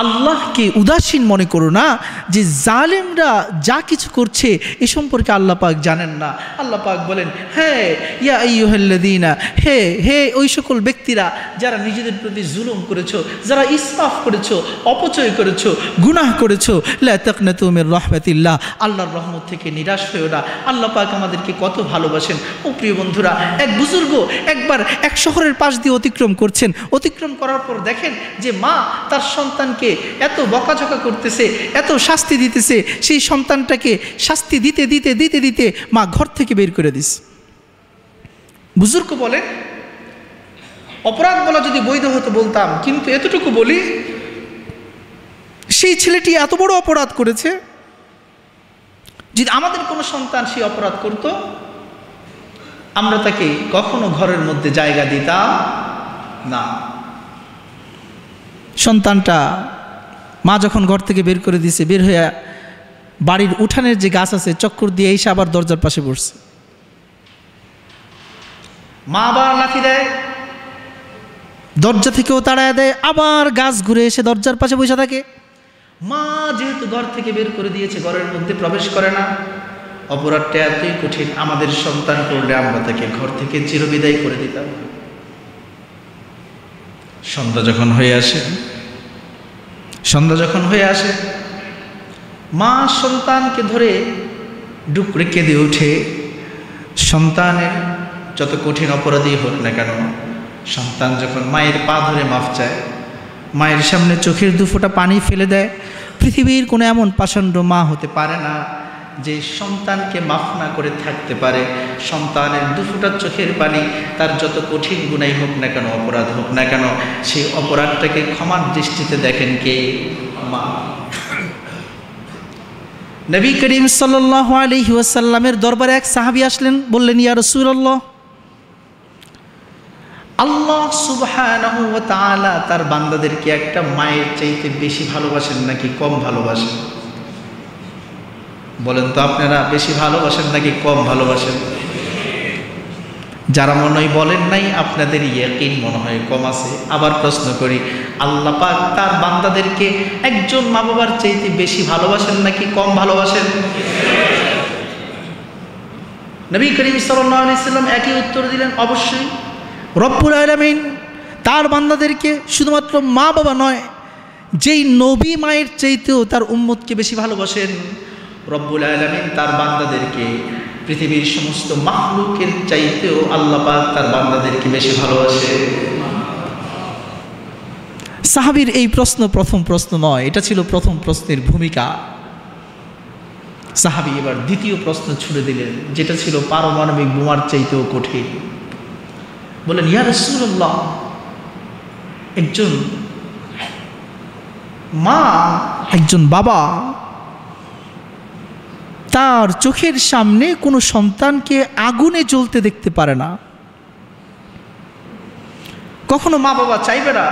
আল্লাহকে উদাসীন মনে করো না যে জালেমরা যা কিছু করছে এ সম্পর্কে আল্লাহ পাক জানেন না। আল্লাহ পাক বলেন, হ্যাঁ ইয়া আইয়ুহাল্লাযীনা, হে হে ওই সকল ব্যক্তিরা যারা নিজেদের প্রতি জুলুম করেছো, যারা ইসরাফ করেছো, অপচয় করেছো, গুনাহ করেছো, লা তাকনাতু মির রাহমাতিল্লাহ, আল্লাহর রহমত থেকে নিরাশ হয়েও না। আল্লাহ পাক আমাদেরকে কত ভালোবাসেন। ও প্রিয় বন্ধুরা, এক বুজুর্গ একবার এক শহরের পাশ দিয়ে অতিক্রম করছেন। অতিক্রম করার পর দেখেন যে মা তার সন্তানকে এত বকাঝকা করতেছে, এত শাস্তি দিতেছে। সেই সন্তানটাকে শাস্তি দিতে দিতে দিতে দিতে মা ঘর থেকে বের করে দিস। বুজুর্গ বলেন, অপরাধ বলা যদি বৈধ হতো বলতাম, কিন্তু এতটুকু বলি, সেই ছেলেটি এত বড় অপরাধ করেছে, যদি আমাদের কোনো সন্তান সেই অপরাধ করত, আমরা তাকে কখনো ঘরের মধ্যে জায়গা দিতাম না। সন্তানটা মা যখন ঘর থেকে বের করে দিয়েছে, বের হয়ে বাড়ির উঠানের যে গাছ আছে চক্কর দিয়ে এসে আবার দরজার পাশে বসছে। মা আবার লাথি দেয়, দরজা থেকেও তাড়ায় দেয়, আবার গাছ ঘুরে এসে দরজার পাশে বসে থাকে। মা যেহেতু ঘর থেকে বের করে দিয়েছে, ঘরের মধ্যে প্রবেশ করে না। অপরাধটা এতই কঠিন, আমাদের সন্তান করলে আমরা তাকে ঘর থেকে চিরবিদায় করে দিতাম। সন্ধ্যা যখন হয়ে আসে, মা সন্তানকে ধরে ডুকরে কেঁদে ওঠে। সন্তানের যত কঠিন অপরাধী হোক না কেন, সন্তান যখন মায়ের পা ধরে মাফ চায়, মায়ের সামনে চোখের দুফোঁটা পানি ফেলে দেয়, পৃথিবীর কোনো এমন পাষণ্ড মা হতে পারে না যে সন্তানকে মাফ না করে থাকতে পারে। সন্তানের দুফোঁটা চোখের পানি, তার যত কঠিন গুনাই হোক না কেন, অপরাধ হোক না কেন, সেই অপরাধটাকে ক্ষমার দৃষ্টিতে দেখেন কে? মা। নবী করিম সাল্লাল্লাহু আলাইহি ওয়াসাল্লামের দরবারে এক সাহাবী আসলেন, বললেন, ইয়া রাসূলুল্লাহ, আল্লাহ সুবহানাহু ওয়া তাআলা তার বান্দাদেরকে একটা মায়ের চাইতে বেশি ভালোবাসেন নাকি কম ভালোবাসেন? বলেন তো আপনারা, বেশি ভালোবাসেন নাকি কম ভালোবাসেন? যারা মনে হয় বলেন নাই, আপনাদের ইয়াকিন মনে হয় কম আছে। আবার প্রশ্ন করি, আল্লাহ পাক তার বান্দাদেরকে একজন মা বাবার চাইতে বেশি ভালোবাসেন নাকি কম ভালোবাসেন? নবী করিম সাল্লাল্লাহু আলাইহি ওয়াসাল্লাম একই উত্তর দিলেন, অবশ্যই। রব্বুল আলামিন তার বান্দাদেরকে শুধুমাত্র মা বাবা নয়, যেই নবী মায়ের চাইতেও তার উম্মতকে বেশি ভালোবাসেন। রব্বুল আলামিন তার বান্দাদেরকে পৃথিবীর সমস্ত মাখলুকের চাইতেও আল্লাহ পাক তার বান্দাদেরকে বেশি ভালোবাসে। সাহাবীর এই প্রশ্ন প্রথম প্রশ্ন নয়, এটা ছিল প্রথম প্রশ্নের ভূমিকা। সাহাবী এবার দ্বিতীয় প্রশ্ন ছুড়ে দিলেন, যেটা ছিল পারমাণবিক বোমার চাইতেও কঠিন। বলেন, ইয়া রাসূলুল্লাহ, একজন মা, একজন বাবা তার চোখের সামনে কোনো সন্তানকে আগুনে জ্বলতে দেখতে পারে না। কখনো মা বাবা চাইবে না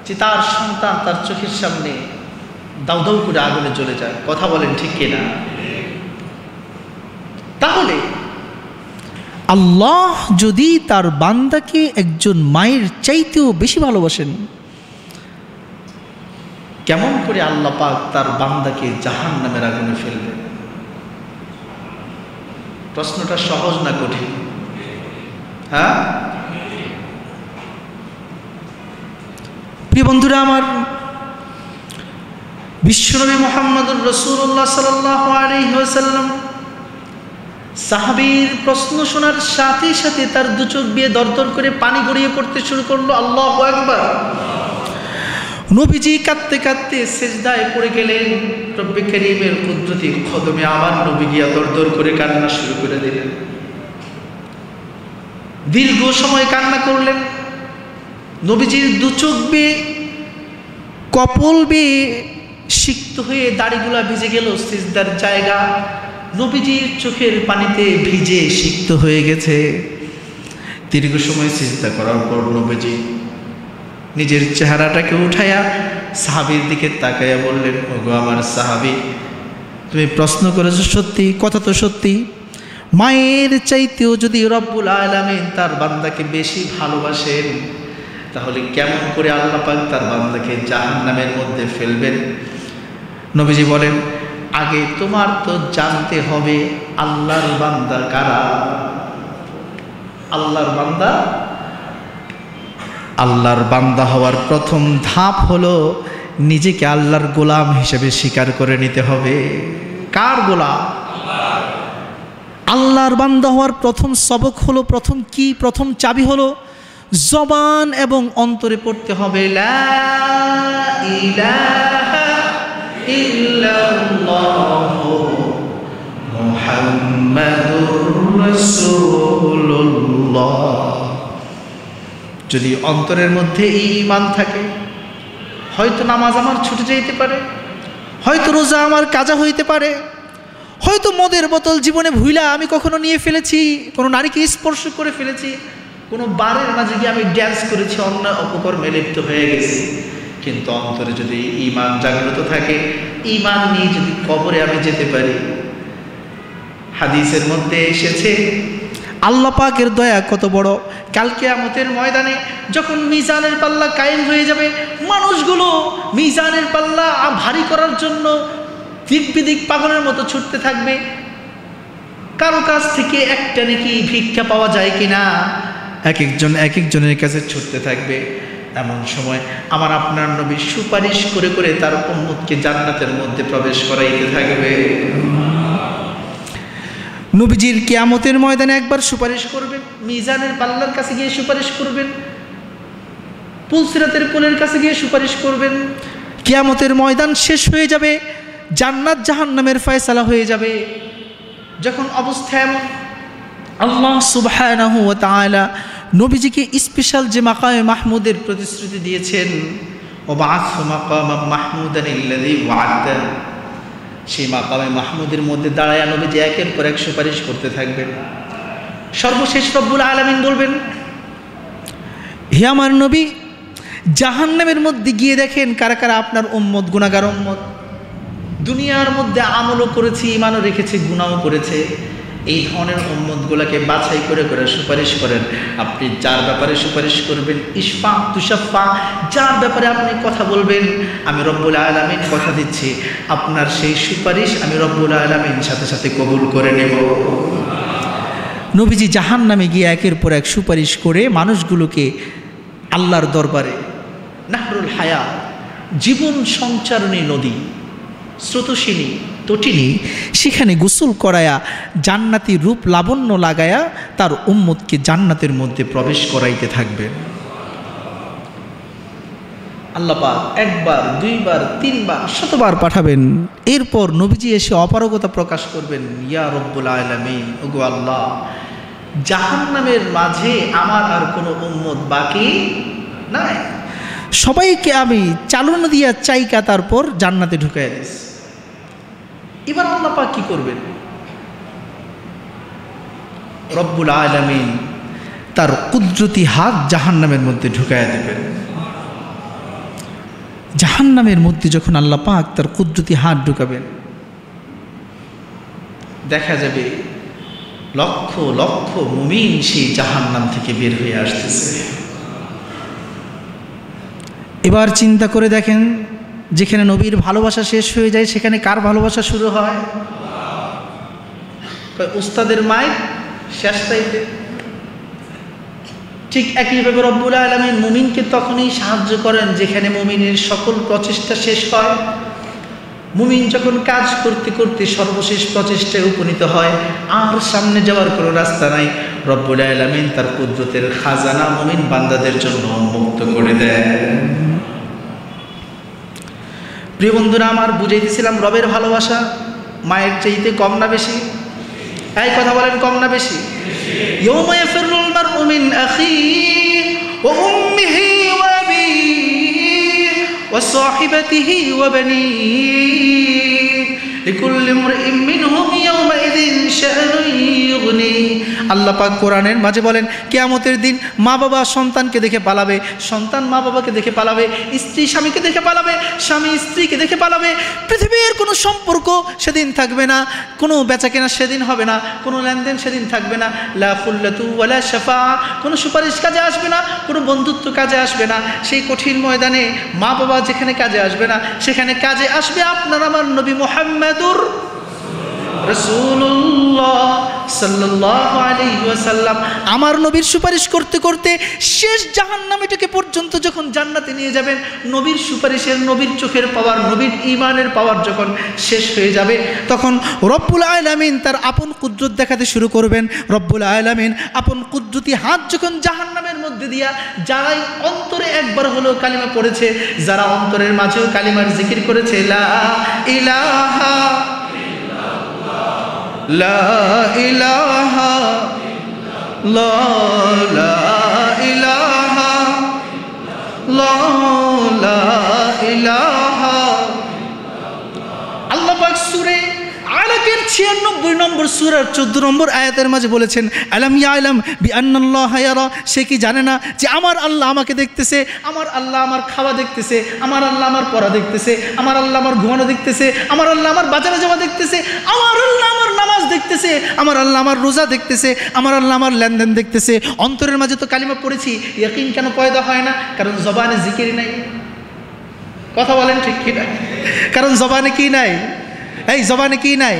যে তার সন্তান তার চোখের সামনে দাউ দাউ করে আগুনে জ্বলে যায়। কথা বলেন ঠিক কিনা? তাহলে আল্লাহ যদি তার বান্দাকে একজন মায়ের চাইতেও বেশি ভালোবাসেন, কেমন করে আল্লাহ পাক তার বান্দাকে জাহান্নামের আগুনে ফেলবেন? প্রশ্নটা সহজ না কঠিন? হ্যাঁ প্রিয় বন্ধুরা আমার, বিশ্বনবী মুহাম্মদুর রাসূলুল্লাহ সাল্লাল্লাহু আলাইহি ওয়াসাল্লাম সাহাবীর প্রশ্ন শোনার সাথে সাথে তার দু চোখ দিয়ে দরদর করে পানি গড়িয়ে পড়তে শুরু করলো। আল্লাহু আকবার। নবীজি কাঁদতে কাঁদতে সিজদায় পড়ে গেলেন। রব্বে কারীমের কুদরতি কদমে আমার নবী গিয়া দরদর করে কান্না শুরু করে দিলেন। দীর্ঘ সময় কান্না করলেন। নবীজির দু চোখ বেয়ে, কপল বেয়ে সিক্ত হয়ে দাড়িগুলা ভিজে গেল। সিজদার জায়গা নবীজির চোখের পানিতে ভিজে সিক্ত হয়ে গেছে। দীর্ঘ সময় সিজদা করার পর নবীজি নিজের চেহারাটাকে উঠাইয়া সাহাবীর দিকে তাকাইয়া বললেন, ওগো আমার সাহাবী, তুমি প্রশ্ন করেছো সত্যি, কথা তো সত্যি। মায়ের চাইতেও যদি রব্বুল আলামিন তার বান্দাকে বেশি ভালোবাসেন, তাহলে কেমন করে আল্লাহ পাক তার বান্দাকে জাহান্নামের মধ্যে ফেলবেন? নবীজি বলেন, আগে তোমার তো জানতে হবে আল্লাহর বান্দা কারা। আল্লাহর বান্দা, আল্লাহর বান্দা হওয়ার প্রথম ধাপ হলো নিজেকে আল্লাহর গোলাম হিসেবে স্বীকার করে নিতে হবে। কার গোলাম? আল্লাহর বান্দা হওয়ার প্রথম সবক হলো, প্রথম কি, প্রথম চাবি হলো জবান এবং অন্তরে পড়তে হবে লা ইলাহা ইল্লাল্লাহু মুহাম্মাদুর রাসূলুল্লাহ। যদি অন্তরের মধ্যে ঈমান থাকে, হয়তো নামাজ আমার ছুটে যেতে পারে, হয়তো রোজা আমার কাজা হইতে পারে, হয়তো মদের বোতল জীবনে ভুইলা আমি কখনো নিয়ে ফেলেছি, কোনো নারীকে স্পর্শ করে ফেলেছি, কোনো বারের মাঝে গিয়ে আমি ড্যান্স করেছি, অন্যায় অপকর্মে লিপ্ত হয়ে গেছি, কিন্তু অন্তরে যদি ঈমান জাগ্রত থাকে, ঈমান নিয়ে যদি কবরে আমি যেতে পারি। হাদিসের মধ্যে এসেছে আল্লাহ পাকের দয়া কত বড়, কাল কিয়ামতের ময়দানে যখন মিজানের পাল্লা কায়েম হয়ে যাবে, মানুষগুলো মিজানের পাল্লা ভারী করার জন্য দিক বিদিক পাগলের মতো ছুটতে থাকবে। কারো কাছ থেকে একটা নাকি ভিক্ষা পাওয়া যায় কিনা এক একজনের কাছে ছুটতে থাকবে। এমন সময় আমার আপনার নবী সুপারিশ করে করে তার উম্মতকে জান্নাতের মধ্যে প্রবেশ করাইতে থাকবে। নবীজির কিয়ামতের ময়দানে একবার সুপারিশ করবেন, মিজানের পাল্লার কাছে গিয়ে সুপারিশ করবেন, পুলসিরাতের পোলের কাছে গিয়ে সুপারিশ করবেন। কিয়ামতের ময়দান শেষ হয়ে যাবে, জান্নাত জাহান্নামের ফয়সালা হয়ে যাবে। যখন অবস্থা এমন, আল্লাহ সুবহানাহু ওয়া তাআলা নবীজিকে স্পেশাল যে মাকামে মাহমুদের প্রতিশ্রুতি দিয়েছেন, ওয়াবা'আসহু মাকামান মাহমুদান আল্লাযী ওয়া'আদা, সেই মাকামে মাহমুদের মধ্যে দাঁড়ায় নবীজি একের পর এক সুপারিশ করতে থাকবেন। সর্বশেষ রব্বুল আলামিন বলবেন, হে আমার নবী, জাহান্নামের মধ্যে গিয়ে দেখেন কারা কারা আপনার উম্মত, গুনাহগার উম্মত, দুনিয়ার মধ্যে আমলও করেছে, ঈমানও রেখেছে, গুনাহও করেছে। এই ধরনের উম্মতগুলোকে বাছাই করে করে সুপারিশ করেন। আপনি যার ব্যাপারে সুপারিশ করবেন, ইশফা তুশাফা, যার ব্যাপারে আপনি কথা বলবেন, আমি রব্বুল আলামিন কথা দিচ্ছি আপনার সেই সুপারিশ আমি রব্বুল আলামিন সাথে সাথে কবুল করে নেব। নবীজি জাহান্নামে গিয়ে একের পর এক সুপারিশ করে মানুষগুলোকে আল্লাহর দরবারে নাহরুল হায়া, জীবন সঞ্চারণী নদী, স্রোতস্বিনী তটিনী, সেখানে গোসল করায়া জান্নাতি রূপ লাবণ্য লাগায়া তার উম্মতকে জান্নাতের মধ্যে প্রবেশ করাইতে থাকবেন। আল্লাহ পাক একবার, দুইবার, তিনবার, শতবার পাঠাবেন। এরপর নবীজি এসে অপারগতা প্রকাশ করবেন, ইয়া রব্বুল আলামিন, ওগো আল্লাহ, জাহান্নামের মাঝে আমার আর কোনো উম্মত বাকি নাই, সবাইকে আমি চালনা দিয়া চাইকা তারপর জান্নাতে ঢুকাইয়া দিয়েছি। এবার আল্লাহ পাক কি করবেন? রব্বুল আলামিন তার কুদরতি হাত জাহান্নামের মধ্যে ঢুকাইয়া দেবেন। জাহান্নামের মধ্যে যখন আল্লাহ পাক তার কুদরতি হাত ঢুকাবেন, দেখা যাবে লক্ষ লক্ষ মুমিন সেই জাহান্নাম থেকে বের হয়ে আসতেছে। এবার চিন্তা করে দেখেন, যেখানে নবীর ভালোবাসা শেষ হয়ে যায় সেখানে কার ভালোবাসা শুরু হয়? উস্তাদের মায়ের শেষ চাইতে। ঠিক একইভাবে রব্বুল আলামিন মুমিনকে তখনই সাহায্য করেন যেখানে মুমিনের সকল প্রচেষ্টা শেষ হয়। মুমিন যখন কাজ করতে করতে সর্বশেষ প্রচেষ্টায় উপনীত হয়, আর সামনে যাওয়ার কোনো রাস্তা নাই, রব্বুল আলামিন তার কুদরতের খাজানা মুমিন বান্দাদের জন্য উন্মুক্ত করে দেয়। প্রিয় বন্ধুরা আমার, বুঝাইতেছিলাম রবের ভালোবাসা মায়ের চাইতে কম না বেশি? এই কথা বলেন, কম না বেশি? ইয়াউমা ইয়াফিরুল মারউ মিন আখিহি ওয়া উম্মিহি ওয়া আবিহি ওয়া সাহিবাতিহি ওয়া বানিহি লিকুল্লি ইমরিইন মিনহুম ইয়াউমা শা'নুন ইউগনি। আল্লাহ পাক কোরআনের মাঝে বলেন কিয়ামতের দিন মা বাবা সন্তানকে দেখে পালাবে, সন্তান মা বাবাকে দেখে পালাবে, স্ত্রী স্বামীকে দেখে পালাবে, স্বামী স্ত্রীকে দেখে পালাবে। পৃথিবীর কোনো সম্পর্ক সেদিন থাকবে না, কোনো বেচাকেনা সেদিন হবে না, কোনো লেনদেন সেদিন থাকবে না। লা খুল্লাতু ওয়ালা শাফাআ, কোনো সুপারিশ কাজে আসবে না, কোনো বন্ধুত্ব কাজে আসবে না। সেই কঠিন ময়দানে মা বাবা যেখানে কাজে আসবে না, সেখানে কাজে আসবে আপনার আমার নবী মুহাম্মাদুর রাসূলুল্লাহ সাল্লাল্লাহু আলাইহি ওয়াসাল্লাম। আমার নবীর সুপারিশ করতে করতে শেষ জাহান্নামীটাকে পর্যন্ত যখন জান্নাতে নিয়ে যাবেন, নবীর সুপারিশের, নবীর চোখের পাওয়ার, নবীর ঈমানের পাওয়ার যখন শেষ হয়ে যাবে, তখন রব্বুল আলামিন তার আপন কুদরত দেখাতে শুরু করবেন। রব্বুল আলামিন আপন কুদরতি হাত যখন জাহান্নামের মধ্যে দিয়া, যারাই অন্তরে একবার হলেও কালিমা পড়েছে, যারা অন্তরের মাঝেও কালিমার জিকির করেছে, লা ইলাহা লা ইলাহা লা ইলাহা লা ইলাহা। আল্লাহ পাক সূরা আলাকের 96 নম্বর সূরার 14 নম্বর আয়াতের মাঝে বলেছেন, আলাম ইয়ালাম বিআন্নাল্লাহা ইয়ারা, সে কি জানে না যে আমার আল্লাহ আমাকে দেখতেছে, আমার আল্লাহ আমার খাওয়া দেখতেছে, আমার আল্লাহ আমার পড়া দেখতেছে, আমার আল্লাহ আমার ঘুমানো দেখতেছে, আমার আল্লাহ আমার বাজারে যাওয়া দেখতেছে, আমার আল্লাহ আমার নামাজ দেখতেছে, আমার আল্লাহ আমার রোজা দেখতেছে, আমার আল্লাহ আমার লেনদেন দেখতেছে। অন্তরের মাঝে তো কালিমা পড়েছি, ইয়াকিন কেন পয়দা হয় না? কারণ জবানে জিকির নাই। কথা বলেন ঠিক কি না? কারণ জবানে কি নাই? এই জবানে কি নাই?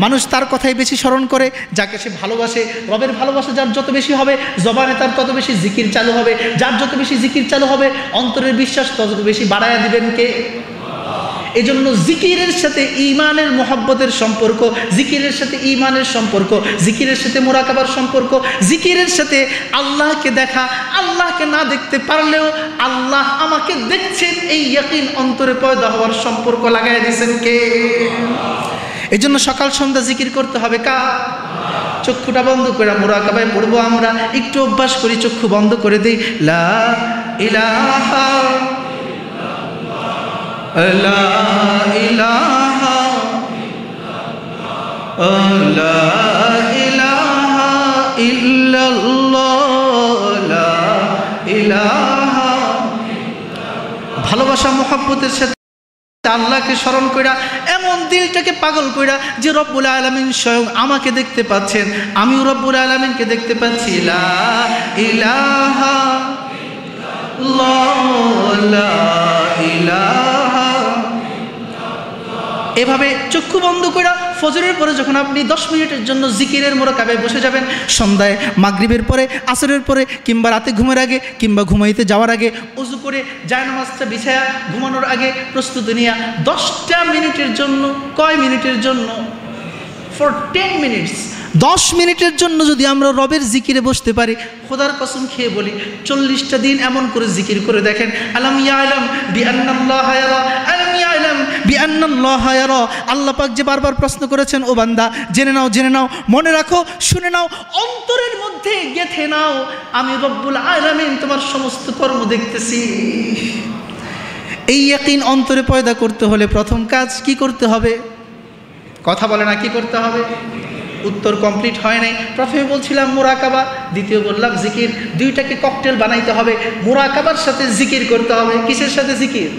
মানুষ তার কথাই বেশি স্মরণ করে, যাকে সে ভালোবাসে। রবের ভালোবাসা যার যত বেশি হবে, জবানে তার তত বেশি জিকির চালু হবে। যার যত বেশি জিকির চালু হবে, অন্তরের বিশ্বাস তত বেশি বাড়ায়া দিবেন কে? এজন্য জিকিরের সাথে ঈমানের মুহাব্বতের সম্পর্ক, জিকিরের সাথে ঈমানের সম্পর্ক, জিকিরের সাথে মুরাকাবার সম্পর্ক, জিকিরের সাথে আল্লাহকে দেখা, আল্লাহকে না দেখতে পারলেও আল্লাহ আমাকে দেখছেন, এই ইয়াকিন অন্তরে পয়দা হওয়ার সম্পর্ক লাগাই দিয়েছেন কে? এজন্য সকাল সন্ধ্যা জিকির করতে হবে কার? চক্ষুটা বন্ধ করে মুরাকাবায় পড়বো আমরা। একটু অভ্যাস করি, চক্ষু বন্ধ করে দিই। লা ইলাহা লা ইলাহা লা ইলাহা ইল্লাল্লাহ লা ইলাহা। ভালোবাসা মুহাব্বতের সাথে আল্লাহকে স্মরণ কইরা, এমন দিলটাকে পাগল কইরা যে রব্বুল আলামিন স্বয়ং আমাকে দেখতে পাচ্ছেন, আমিও রব্বুল আলামিনকে দেখতে পাচ্ছি। লা ইলাহা লা ইলাহা। এভাবে চক্ষু বন্ধ করে ফজরের পরে যখন আপনি 10 মিনিটের জন্য জিকিরের মুরাকাবায় বসে যাবেন, সন্ধ্যায়, মাগরিবের পরে, আসরের পরে, কিংবা রাতে ঘুমের আগে, কিংবা ঘুমাইতে যাওয়ার আগে, ওযু করে জায়নামাজটা বিছায়া ঘুমানোর আগে প্রস্তুতি নিয়া 10টা মিনিটের জন্য, কয় মিনিটের জন্য? ফর 10 মিনিটস, 10 মিনিটের জন্য যদি আমরা রবের জিকিরে বসতে পারি, খোদার কসম খেয়ে বলি 40টা দিন এমন করে জিকির করে দেখেন। আলাম ইয়ালাম বিআন্নাল্লাহা ইয়ারা, আলাম ইয়ালাম বিআন্নাল্লাহা ইয়ারা। আল্লাহ পাক যে বারবার প্রশ্ন করেছেন, ও বান্দা জেনে নাও, জেনে নাও, মনে রাখো, শুনে নাও, অন্তরের মধ্যে গেঁথে নাও, আমি রব্বুল আলামিন তোমার সমস্ত কর্ম দেখতেছি। এই ইয়াকিন অন্তরে পয়দা করতে হলে প্রথম কাজ কি করতে হবে? কথা বলে না, কি করতে হবে? উত্তর কমপ্লিট হয় নাই। প্রথমে বলছিলাম মুরাকাবা, দ্বিতীয় বললাম জিকির। দুইটাকে ককটেল বানাইতে হবে। মুরাকাবার সাথে জিকির করতে হবে। কিসের সাথে জিকির?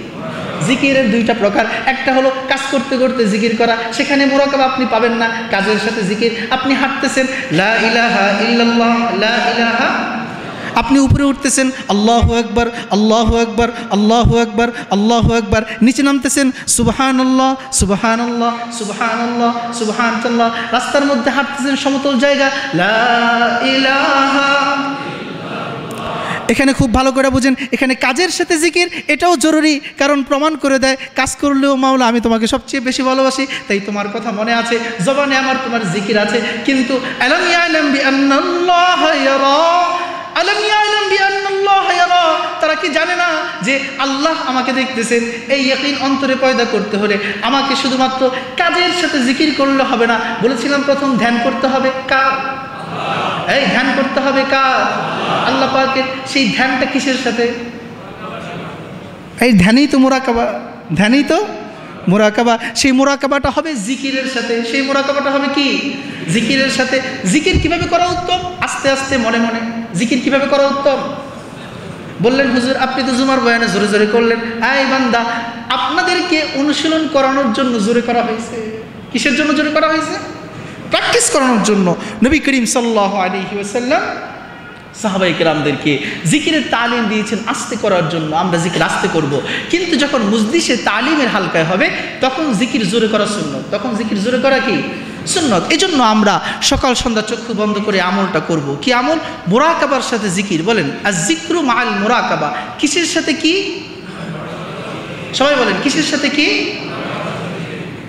জিকিরের দুইটা প্রকার। একটা হলো কাজ করতে করতে জিকির করা, সেখানে মুরাকাবা আপনি পাবেন না। কাজের সাথে জিকির, আপনি হাঁটতেছেন, লা ইলাহা ইল্লাল্লাহ লা ইলাহা, আপনি উপরে উঠতেছেন, আল্লাহু আকবার আল্লাহু আকবার আল্লাহু আকবার আল্লাহু আকবার, নিচে নামতেছেন, সুবহানাল্লাহ সুবহানাল্লাহ সুবহানাল্লাহ সুবহানাল্লাহ। রাস্তার মধ্যে হাঁটতেছেন, সমতল জায়গা, লা ইলাহা। এখানে খুব ভালো করে বুঝেন, এখানে কাজের সাথে জিকির, এটাও জরুরি, কারণ প্রমাণ করে দেয় কাজ করলেও মাওলা আমি তোমাকে সবচেয়ে বেশি ভালোবাসি, তাই তোমার কথা মনে আছে, জবানে আমার তোমার জিকির আছে। কিন্তু আলাম ইয়ালাম বিআন্নাল্লাহা ইয়ারা, আলাম ইয়ালাম বিআন্নাল্লাহা ইয়ারা, তারা কি জানে না যে আল্লাহ আমাকে দেখতেছেন? এই ইয়াকিন অন্তরে পয়দা করতে হলে আমাকে শুধুমাত্র কাজের সাথে জিকির করলে হবে না। বলেছিলাম প্রথম ধ্যান করতে হবে কার? এই ধ্যান করতে হবে কার? আল্লাহ পাকের। সেই ধ্যানটা কিসের সাথে? এই ধ্যানই তো মুরাকাবা, ধ্যানই তো মুরাকাবা। সেই মুরাকাবাটা হবে জিকিরের সাথে। সেই মুরাকাবাটা হবে কি? জিকিরের সাথে। জিকির কিভাবে করা উত্তম? আস্তে আস্তে মনে মনে। জিকির কিভাবে করা উত্তম? বললেন হুজুর আপনি তো জুমার বয়ানে জোরে জোরে করলেন। এই বান্দা, আপনাদেরকে অনুশীলন করানোর জন্য জোরে করা হয়েছে। কিসের জন্য জোরে করা হয়েছে? প্র্যাকটিস করানোর জন্য। নবী করিম সাল্লাল্লাহু আলাইহি ওয়াসাল্লাম সাহাবায়ে কেরামদেরকে জিকিরের তালিম দিয়েছেন আস্তে করার জন্য। আমরা জিকির আস্তে করব, কিন্তু যখন মজলিসে তালিমের হালকায় হবে তখন জিকির জোরে করা সুন্নত। তখন জিকির জোরে করা কি? সুন্নত। এই জন্য আমরা সকাল সন্ধ্যা চক্ষু বন্ধ করে আমলটা করব। কি আমল? মুরাকাবার সাথে জিকির। বলেন আজ জিক্রু মাআল মুরাকাবা। কিসের সাথে কি? সবাই বলেন কিসের সাথে কি?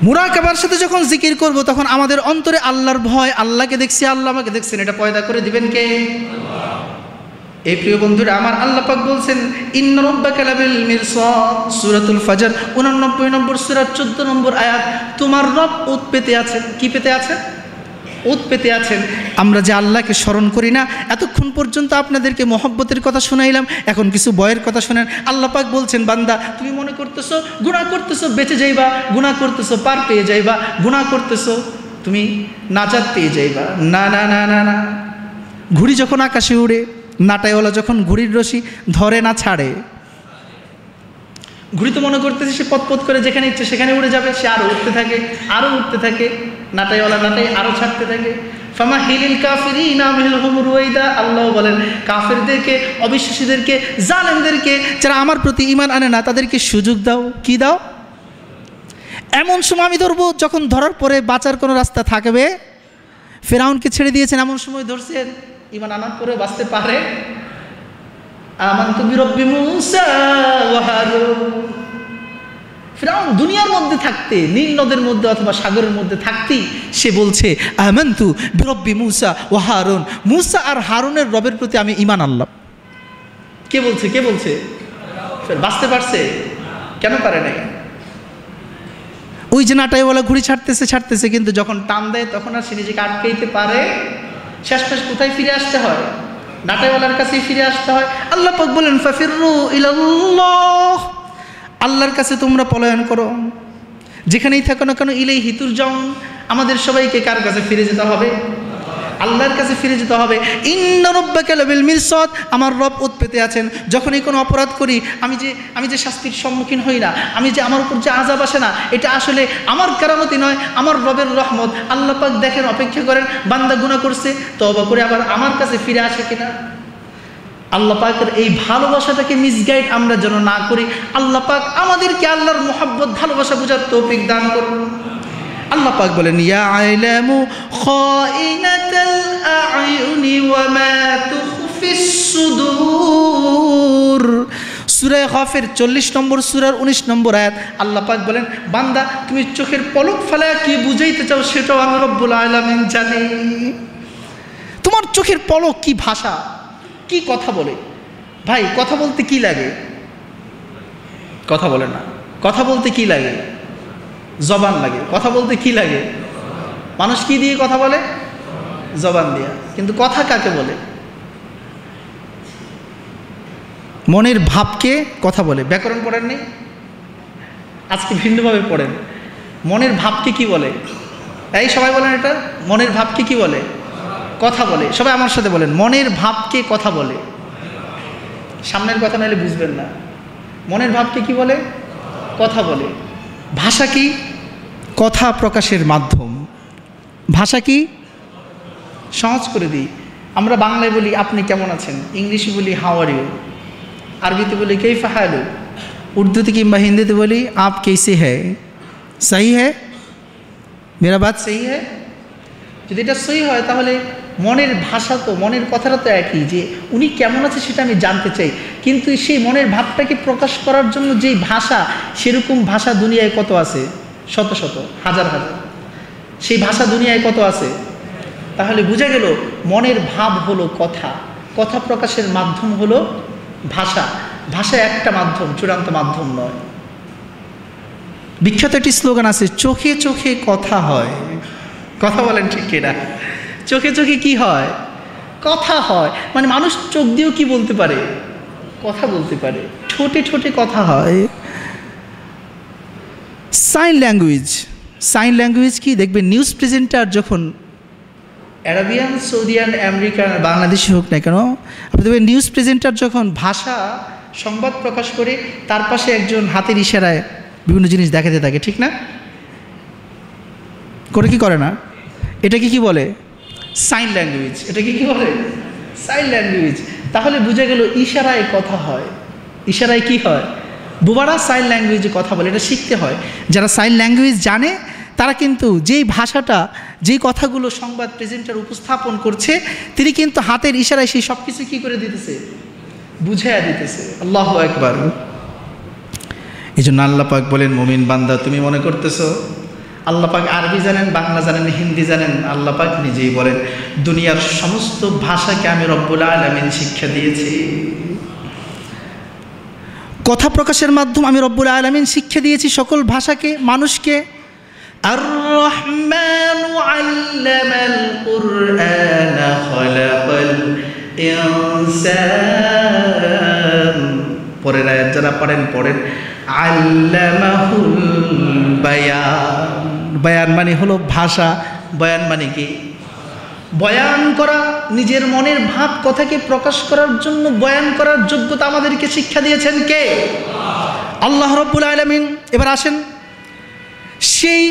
মুরাকাবার সাথে যখন জিকির করব তখন আমাদের অন্তরে আল্লাহর ভয়, আল্লাহকে দেখছি, আল্লাহ আমাকে দেখছেন, এটা পয়দা করে দিবেন কে? এই প্রিয় বন্ধুরা আমার, আল্লাহ পাক বলছেন ইন্না রাব্বাকা লাবিল মিরসাদ, সূরাতুল ফাজর 89 নম্বর সূরা 14 নম্বর আয়াত। তোমার রব ওত পেতে আছেন। কি পেতে আছেন? ওত পেতে আছেন। আমরা যে আল্লাহকে স্মরণ করি না, এতক্ষণ পর্যন্ত আপনাদেরকে মহব্বতের কথা শোনাইলাম, এখন কিছু ভয়ের কথা শোনেন। আল্লাহ পাক বলছেন বান্দা তুমি মনে করতেছো গুনাহ করতেছো বেঁচে যাইবা, গুনাহ করতেছো পার পেয়ে যাইবা, গুনাহ করতেছো তুমি নাজাত পেয়ে যাইবা। না না না না না। ঘুড়ি যখন আকাশে উড়ে, নাটাইওয়ালা যখন ঘুড়ির রশি ধরে না ছাড়ে, ঘুড়ি তো মনে করতেছে সে পথ করে যেখানে ইচ্ছে সেখানে উড়ে যাবে, সে আরও উঠতে থাকে, আরও উঠতে থাকে। নাটাইওয়ালা নাটাই আরও ছাড়তে থাকে। ফামা হিলিল কাফিরিনা আমহিলহুম রুয়াইদা। আল্লাহ বলেন কাফেরদেরকে, অবিশ্বাসীদেরকে, জালেমদেরকে, যারা আমার প্রতি ঈমান আনে না, তাদেরকে সুযোগ দাও। কি দাও? এমন সময় আমি ধরবো যখন ধরার পরে বাঁচার কোনো রাস্তা থাকবে। ফেরাউনকে ছেড়ে দিয়েছেন, এমন সময় ধরছেন ঈমান আনার পরে বাঁচতে পারে। আমানতু বিরব্বি মূসা ওয়া হারুন। ফিরআউন দুনিয়ার মধ্যে থাকতে, নীল নদের মধ্যে অথবা সাগরের মধ্যে থাকতেই সে বলছে আমানতু বিরব্বি মূসা ওয়া হারুন। মূসা আর হারুনের রবের প্রতি আমি ঈমান আনলাম। কে বলছে? কে বলছে? বাঁচতে পারছে? কেন পারে নাই? ওই যে নাটাইওয়ালা ঘুড়ি ছাড়তেছে, কিন্তু যখন টান দেয় তখন আর সে নিজেকে আটকাইতে পারে। শেষমেশ কোথায় ফিরে আসতে হয়? নাটাইওয়ালার কাছেই ফিরে আসতে হয়। আল্লাহ পাক বলেন ফাফিরু ইলাল্লাহ। আল্লাহর কাছে তোমরা পলায়ন করো, যেখানেই থাকো না কেন। ইলাইহি তুরজাউন। আমাদের সবাইকে কার কাছে ফিরে যেতে হবে? আল্লাহর কাছে ফিরে যেতে হবে। ইন্না রাব্বাকা লাবিল মিরসাদ। আমার রব ওত পেতে আছেন। যখনই কোনো অপরাধ করি, আমি যে শাস্তির সম্মুখীন হই না, আমি যে আমার উপর যে আযাব আসে না, এটা আসলে আমার কারামতি নয়, আমার রবের রহমত। আল্লাহ পাক দেখেন, অপেক্ষা করেন বান্দা গুনাহ করছে, তওবা করে আবার আমার কাছে ফিরে আসে কিনা। আল্লাহ পাকের এই ভালোবাসাটাকে মিসগাইড আমরা যেন না করি। আল্লাহ পাক আমাদেরকে আল্লাহর মুহাব্বত, ভালোবাসা বোঝার তৌফিক দান করুন। আল্লাহ পাক বলেন ইয়ালামু খাইনাতাল আ'য়ুনি ওয়া মা তুখফিস সুদূর। সূরা গাফির 40 নম্বর সূরার 19 নম্বর আয়াত। আল্লাহ পাক বলেন বান্দা তুমি চোখের পলক ফেলায় কি বুঝাইতে চাও সেটাও আমি রব্বুল আলামিন জানি। তোমার চোখের পলক কি ভাষা, কি কথা বলে। ভাই কথা বলতে কি লাগে? কথা বলে না। কথা বলতে কি লাগে? জবান লাগে। কথা বলতে কি লাগে? মানুষ কি দিয়ে কথা বলে? জবান দিয়ে। কিন্তু কথা কাকে বলে? মনের ভাবকে কথা বলে। ব্যাকরণ পড়েন নেই? আজকে ভিন্নভাবে পড়েন। মনের ভাবকে কি বলে? এই সবাই বলেন এটা। মনের ভাবকে কি বলে? কথা বলে। সবাই আমার সাথে বলেন মনের ভাবকে কথা বলে। সামনের কথা নাহলে বুঝবেন না। মনের ভাবকে কি বলে? কথা বলে। ভাষা কি? কথা প্রকাশের মাধ্যম। ভাষা কি? সহজ করে দিই, আমরা বাংলায় বলি আপনি কেমন আছেন, ইংলিশে বলি হাউ আর ইউ, আরবিতে বলি কাইফা হালু, উর্দুতে কিংবা হিন্দিতে বলি আপ कैसे है। सही है? मेरा बात सही है? যদি এটা সহি হয় তাহলে মনের ভাষা তো, মনের কথাটা তো একই, যে উনি কেমন আছে সেটা আমি জানতে চাই। কিন্তু সেই মনের ভাবটাকে প্রকাশ করার জন্য যেই ভাষা, সেরকম ভাষা দুনিয়ায় কত আছে? শত শত, হাজার হাজার। সেই ভাষা দুনিয়ায় কত আছে? তাহলে বোঝা গেল মনের ভাব হলো কথা, কথা প্রকাশের মাধ্যম হলো ভাষা। ভাষা একটা মাধ্যম, চূড়ান্ত মাধ্যম নয়। বিখ্যাত একটি স্লোগান আছে, চোখে চোখে কথা হয়। কথা বলেন ঠিক কিনা? চোখে চোখে কি হয়? কথা হয়। মানে মানুষ চোখ দিয়েও কি বলতে পারে? কথা বলতে পারে। ঠোঁটে ঠোঁটে কথা হয়। সাইন ল্যাঙ্গুয়েজ, সাইন ল্যাঙ্গুয়েজ কি দেখবেন, নিউজ প্রেজেন্টার যখন অ্যারাবিয়ান, সৌদিয়ান, আমেরিকান, বাংলাদেশি হোক না কেন, আপনি দেখবেন নিউজ প্রেজেন্টার যখন ভাষা সংবাদ প্রকাশ করে তার পাশে একজন হাতের ইশারায় বিভিন্ন জিনিস দেখাতে থাকে, ঠিক না? করে কি করে না? এটাকে কি বলে? Sign language. এটাকে কি বলে? Sign language. তাহলে বুঝে গেল ইশারায় কথা হয়। ইশারায় কি হয়? বুবারা সাইন ল্যাঙ্গুয়েজে কথা বলে, এটা শিখতে হয়। যারা সাইন ল্যাঙ্গুয়েজ জানে তারা কিন্তু যেই ভাষাটা, যেই কথাগুলো সংবাদ প্রেজেন্টার উপস্থাপন করছে, তিনি কিন্তু হাতের ইশারায় সেই সব কিছু কী করে দিতেছে? বুঝাইয়া দিতেছে। আল্লাহু আকবার। এই জন্য আল্লাহ পাক বলেন, মুমিন বান্দা তুমি মনে করতেছো আল্লাহ পাক আরবি জানেন, বাংলা জানেন, হিন্দি জানেন? আল্লাহ পাক নিজেই বলেন, দুনিয়ার সমস্ত ভাষাকে আমি রব্বুল আলামিন শিক্ষা দিয়েছি। কথা প্রকাশের মাধ্যম আমি রব্বুল আলামিন শিক্ষা দিয়েছি সকল ভাষাকে, মানুষকে। আর রহমানু আল্লামাল কুরআনা খালাকাল ইনসান। পরের আয়াত যারা পড়েন আল্লামাহুল বায়ান। বায়ান মানে হলো ভাষা। বয়ান মানে কি? বয়ান করা, নিজের মনের ভাব কথাকে প্রকাশ করার জন্য বয়ান করার যোগ্যতা আমাদেরকে শিক্ষা দিয়েছেন কে? আল্লাহ রাব্বুল আলামিন। এবার আসেন, সেই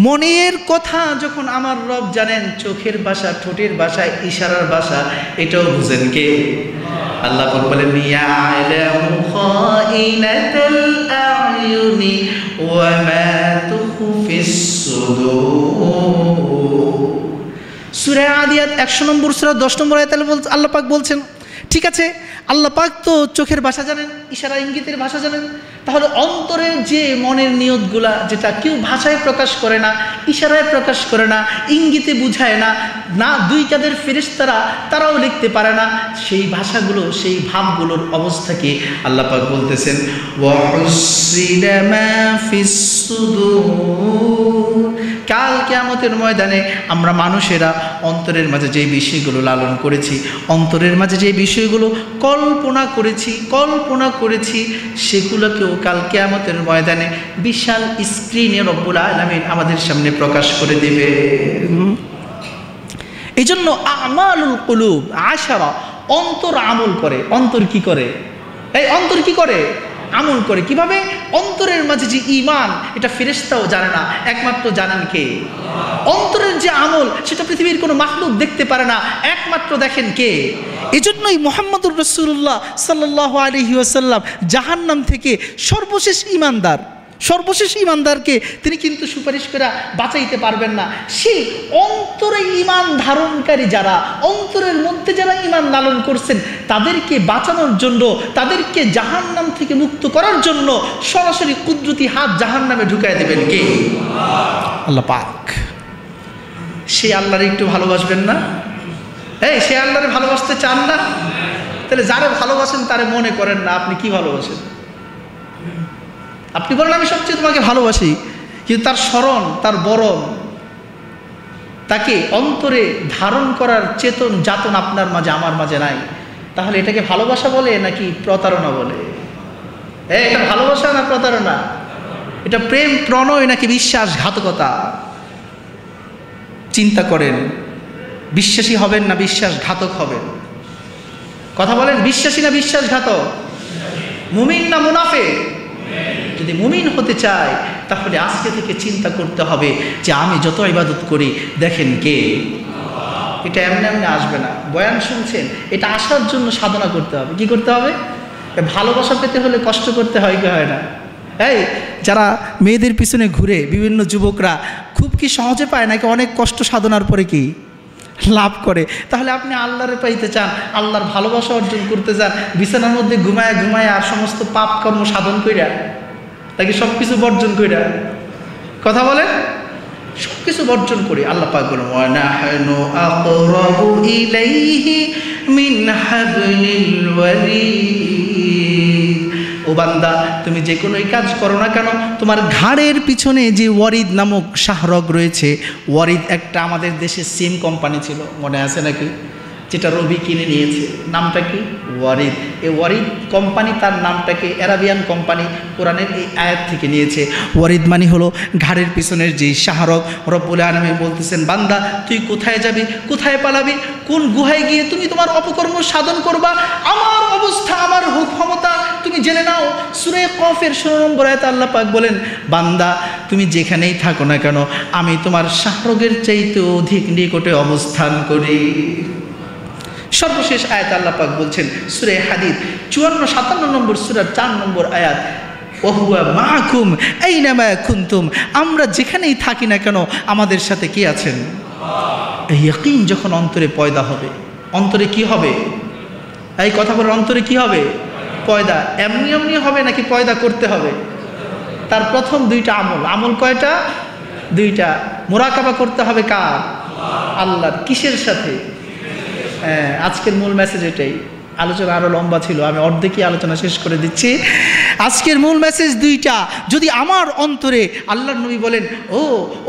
মনের কথা যখন আমার রব জানেন, চোখের ভাষা, ঠোঁটের ভাষা, ইশারার ভাষা, এটাও বুঝেন কে? আল্লাহ পাক বলেন, ইয়ালামু খাইনাতাল আয়ুনি ওয়া মা তুখফিস সুদূর। সূরা আদিয়াত 100 নম্বর সূরা 10 নম্বর আয়াতে আল্লাহ পাক বলছেন, ঠিক আছে আল্লাহ পাক তো চোখের ভাষা জানেন, ইশারা ইঙ্গিতের ভাষা জানেন, তাহলে অন্তরের যে মনের নিয়তগুলা, যেটা কেউ ভাষায় প্রকাশ করে না, ইশারায় প্রকাশ করে না, ইঙ্গিতে বুঝায় না, না দুই কাঁধের ফেরেশতারা তারাও লিখতে পারে না, সেই ভাষাগুলো, সেই ভাবগুলোর অবস্থাকে আল্লাহ পাক বলতেছেন, ওয়া হুসিলা মা ফিস সুদূর। কাল কিয়ামতের ময়দানে আমরা মানুষেরা অন্তরের মাঝে যে বিষয়গুলো লালন করেছি, অন্তরের মাঝে যে বিষয়গুলো কল্পনা করেছি সেগুলোকেও কাল কিয়ামতের ময়দানে বিশাল স্ক্রিনে রব্বুল আলামিন আমাদের সামনে প্রকাশ করে দেবে। এই জন্য আমালুল কুলুব আশারা, অন্তর আমল করে। অন্তর কি করে? এই অন্তর কি করে? আমল করে। কিভাবে? অন্তরের মাঝে যে ঈমান, এটা ফেরেশতাও জানে না, একমাত্র জানেন কে? অন্তরের যে আমল, সেটা পৃথিবীর কোনো মাখলুক দেখতে পারে না, একমাত্র দেখেন কে? এজন্যই মুহাম্মদুর রাসূলুল্লাহ সাল্লাল্লাহু আলাইহি ওয়াসাল্লাম জাহান্নাম থেকে সর্বশেষ ঈমানদারকে তিনি কিন্তু সুপারিশ করে বাঁচাইতে পারবেন না। সেই অন্তরে ঈমান ধারণকারী যারা, অন্তরের মধ্যে যারা ঈমান লালন করছেন, তাদেরকে বাঁচানোর জন্য, তাদেরকে জাহান্নাম থেকে মুক্ত করার জন্য সরাসরি কুদরতি হাত জাহান্নামে ঢুকায় দেবেন কে? আল্লাহ পাক। সেই আল্লাহরে একটু ভালোবাসবেন না? সে আল্লাহরে ভালোবাসতে চান না? তাহলে যারা ভালোবাসেন তারে মনে করেন না আপনি কি ভালোবাসেন। আপনি বলেন আমি সবচেয়ে তোমাকে ভালোবাসি, কিন্তু তার স্মরণ, তার বরণ, তাকে অন্তরে ধারণ করার চেতন যাতন আপনার মাঝে, আমার মাঝে নাই। তাহলে এটাকে ভালোবাসা বলে নাকি প্রতারণা বলে? এটা ভালোবাসা না প্রতারণা? এটা প্রেম প্রণয় নাকি বিশ্বাসঘাতকতা? চিন্তা করেন, বিশ্বাসী হবেন না বিশ্বাসঘাতক হবেন? কথা বলেন, বিশ্বাসী না বিশ্বাসঘাতক? মুমিন না মুনাফিক? যদি মুমিন হতে চায় তাহলে আজকে থেকে চিন্তা করতে হবে যে আমি যত ইবাদত করি দেখেন কে? এটা এমনি এমনি আসবে না। বয়ান শুনছেন, এটা আসার জন্য সাধনা করতে হবে। কি করতে হবে? ভালোবাসা পেতে হলে কষ্ট করতে হয়, কি হয় না? যারা মেয়েদের পিছনে ঘুরে, বিভিন্ন যুবকরা খুব কি সহজে পায় নাকি অনেক কষ্ট সাধনার পরে কি লাভ করে? তাহলে আপনি আল্লাহরে পাইতে চান, আল্লাহর ভালোবাসা অর্জন করতে চান, বিছানার মধ্যে ঘুমায় আর সমস্ত পাপ কর্ম সাধন কইরা, নাকি সব কিছু বর্জন কইরা? কথা বলেন, সব কিছু বর্জন করে। আল্লাহ পাক বলেন, ওয়া নাহনু আকরাবু ইলাইহি মিন হাবলিল ওয়ারিদ। ও বান্দা, তুমি যে কোনোই কাজ করো না কেন, তোমার ঘাড়ের পিছনে যে ওয়ারিদ নামক শাহরগ রয়েছে, ওয়ারিদ একটা আমাদের দেশে সিম কোম্পানি ছিল, মনে আছে নাকি? যেটা রবি কিনে নিয়েছে, নামটা কি? ওয়ারিদ। এই ওয়ারিদ কোম্পানি তার নামটাকে অ্যারাবিয়ান কোম্পানি কোরআনের এই আয়াত থেকে নিয়েছে। ওয়ারিদ মানে হলো ঘাড়ের পিছনের যে শাহরগ। রব্বুল আলামিন বলতেছেন, বান্দা তুই কোথায় যাবি, কোথায় পালাবি, কোন গুহায় গিয়ে তুমি তোমার অপকর্ম সাধন করবা, আমার অবস্থা, আমার ক্ষমতা তুমি জেনে নাও। সূরা কফের 16 নম্বর আয়াতে আল্লাহ পাক বলেন, বান্দা তুমি যেখানেই থাকো না কেন, আমি তোমার শাহরগের চাইতে অধিক নিকটে অবস্থান করি। সর্বশেষ আয়াত আল্লাহ পাক বলছেন সূরা হাদীদ 54-57 নম্বর সূরার 4 নম্বর আয়াত, ওহুয়া মাআকুম আইনামা কুনতুম, আমরা যেখানেই থাকি না কেন আমাদের সাথে কি আছেন? এই ইয়াকিন যখন অন্তরে পয়দা হবে, অন্তরে কি হবে? এই কথা বলার অন্তরে কি হবে? পয়দা। এমনি এমনি হবে নাকি পয়দা করতে হবে? তার প্রথম 2টা আমল। আমল কয়টা? 2টা। মুরাকাবা করতে হবে কার? আল্লাহর। কিসের সাথে? আজকের মূল মেসেজ এটাই। আলোচনা আরও লম্বা ছিল, আমি অর্ধেকই আলোচনা শেষ করে দিচ্ছি। আজকের মূল মেসেজ 2টা। যদি আমার অন্তরে, আল্লাহর নবী বলেন,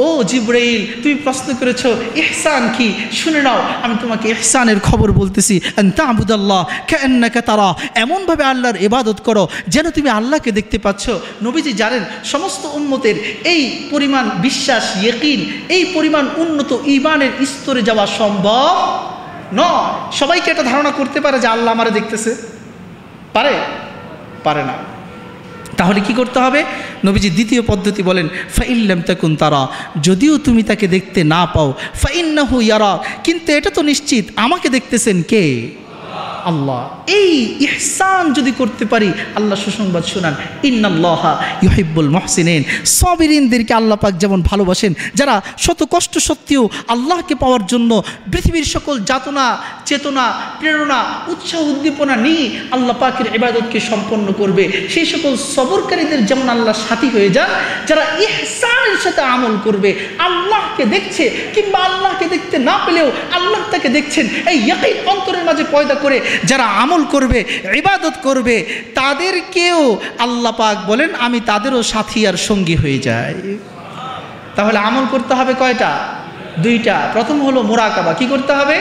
ও জিবরাইল তুমি প্রশ্ন করেছো ইহসান কি, শুনে নাও আমি তোমাকে ইহসানের খবর বলতেছি। আনতাবুদাল্লাহ কাআন্নাকা তারা, এমনভাবে আল্লাহর ইবাদত করো যেন তুমি আল্লাহকে দেখতে পাচ্ছ। নবীজি জানেন সমস্ত উম্মতের এই পরিমাণ বিশ্বাস, ইয়াকিন, এই পরিমাণ উন্নত ঈমানের স্তরে যাওয়া সম্ভব নয়। সবাইকে এটা ধারণা করতে পারে যে আল্লাহ আমারে দেখতেছে? পারে না। তাহলে কি করতে হবে? নবীজি দ্বিতীয় পদ্ধতি বলেন, ফাইল্লাম তাকুন তারা, যদিও তুমি তাকে দেখতে না পাও, ফাইন্নাহু ইয়ারা, কিন্তু এটা তো নিশ্চিত আমাকে দেখতেছেন কে? আল্লাহ। এই ইহসান যদি করতে পারি, আল্লাহ সুসংবাদ শোনান, ইন্নাল্লাহা ইউহিব্বুল মুহসিনিন, সাবিরিনদেরকে আল্লাহ পাক যেমন ভালোবাসেন, যারা শত কষ্ট সত্ত্বেও আল্লাহকে পাওয়ার জন্য পৃথিবীর সকল যাতনা, চেতনা, প্রেরণা, উৎসাহ, উদ্দীপনা নিয়ে আল্লাহ পাকের ইবাদতকে সম্পন্ন করবে, সেই সকল সবরকারীদের যেমন আল্লাহ সাথী হয়ে যান, যারা ইহসানের সাথে আমল করবে, আল্লাহকে দেখছে কিংবা আল্লাহকে দেখতে না পেলেও আল্লাহ তাকে দেখছেন, এই ইয়াকিন অন্তরের মাঝে পয়দা করে যারা আমল করবে, ইবাদত করবে, তাদেরকেও আল্লাহ পাক বলেন আমি তাদেরও সাথী আর সঙ্গী হয়ে যাই। তাহলে আমল করতে হবে কয়টা? 2টা। প্রথম হলো মুরাকাবা। কি করতে হবে?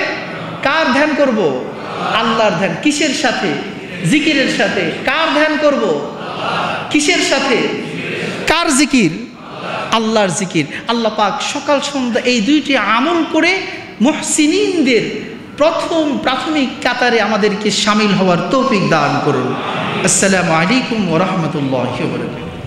কার ধ্যান করব? আল্লাহর ধ্যান। কিসের সাথে? জিকিরের সাথে। কার ধ্যান করব? কিসের সাথে? কার জিকির? আল্লাহর জিকির। আল্লাহ পাক সকাল সন্ধ্যা এই 2টি আমল করে মুহসিনিনদের প্রাথমিক কাতারে আমাদেরকে শামিল হওয়ার তৌফিক দান করুন। আসসালামু আলাইকুম ওয়া রাহমাতুল্লাহি ওয়া বারাকাতুহু।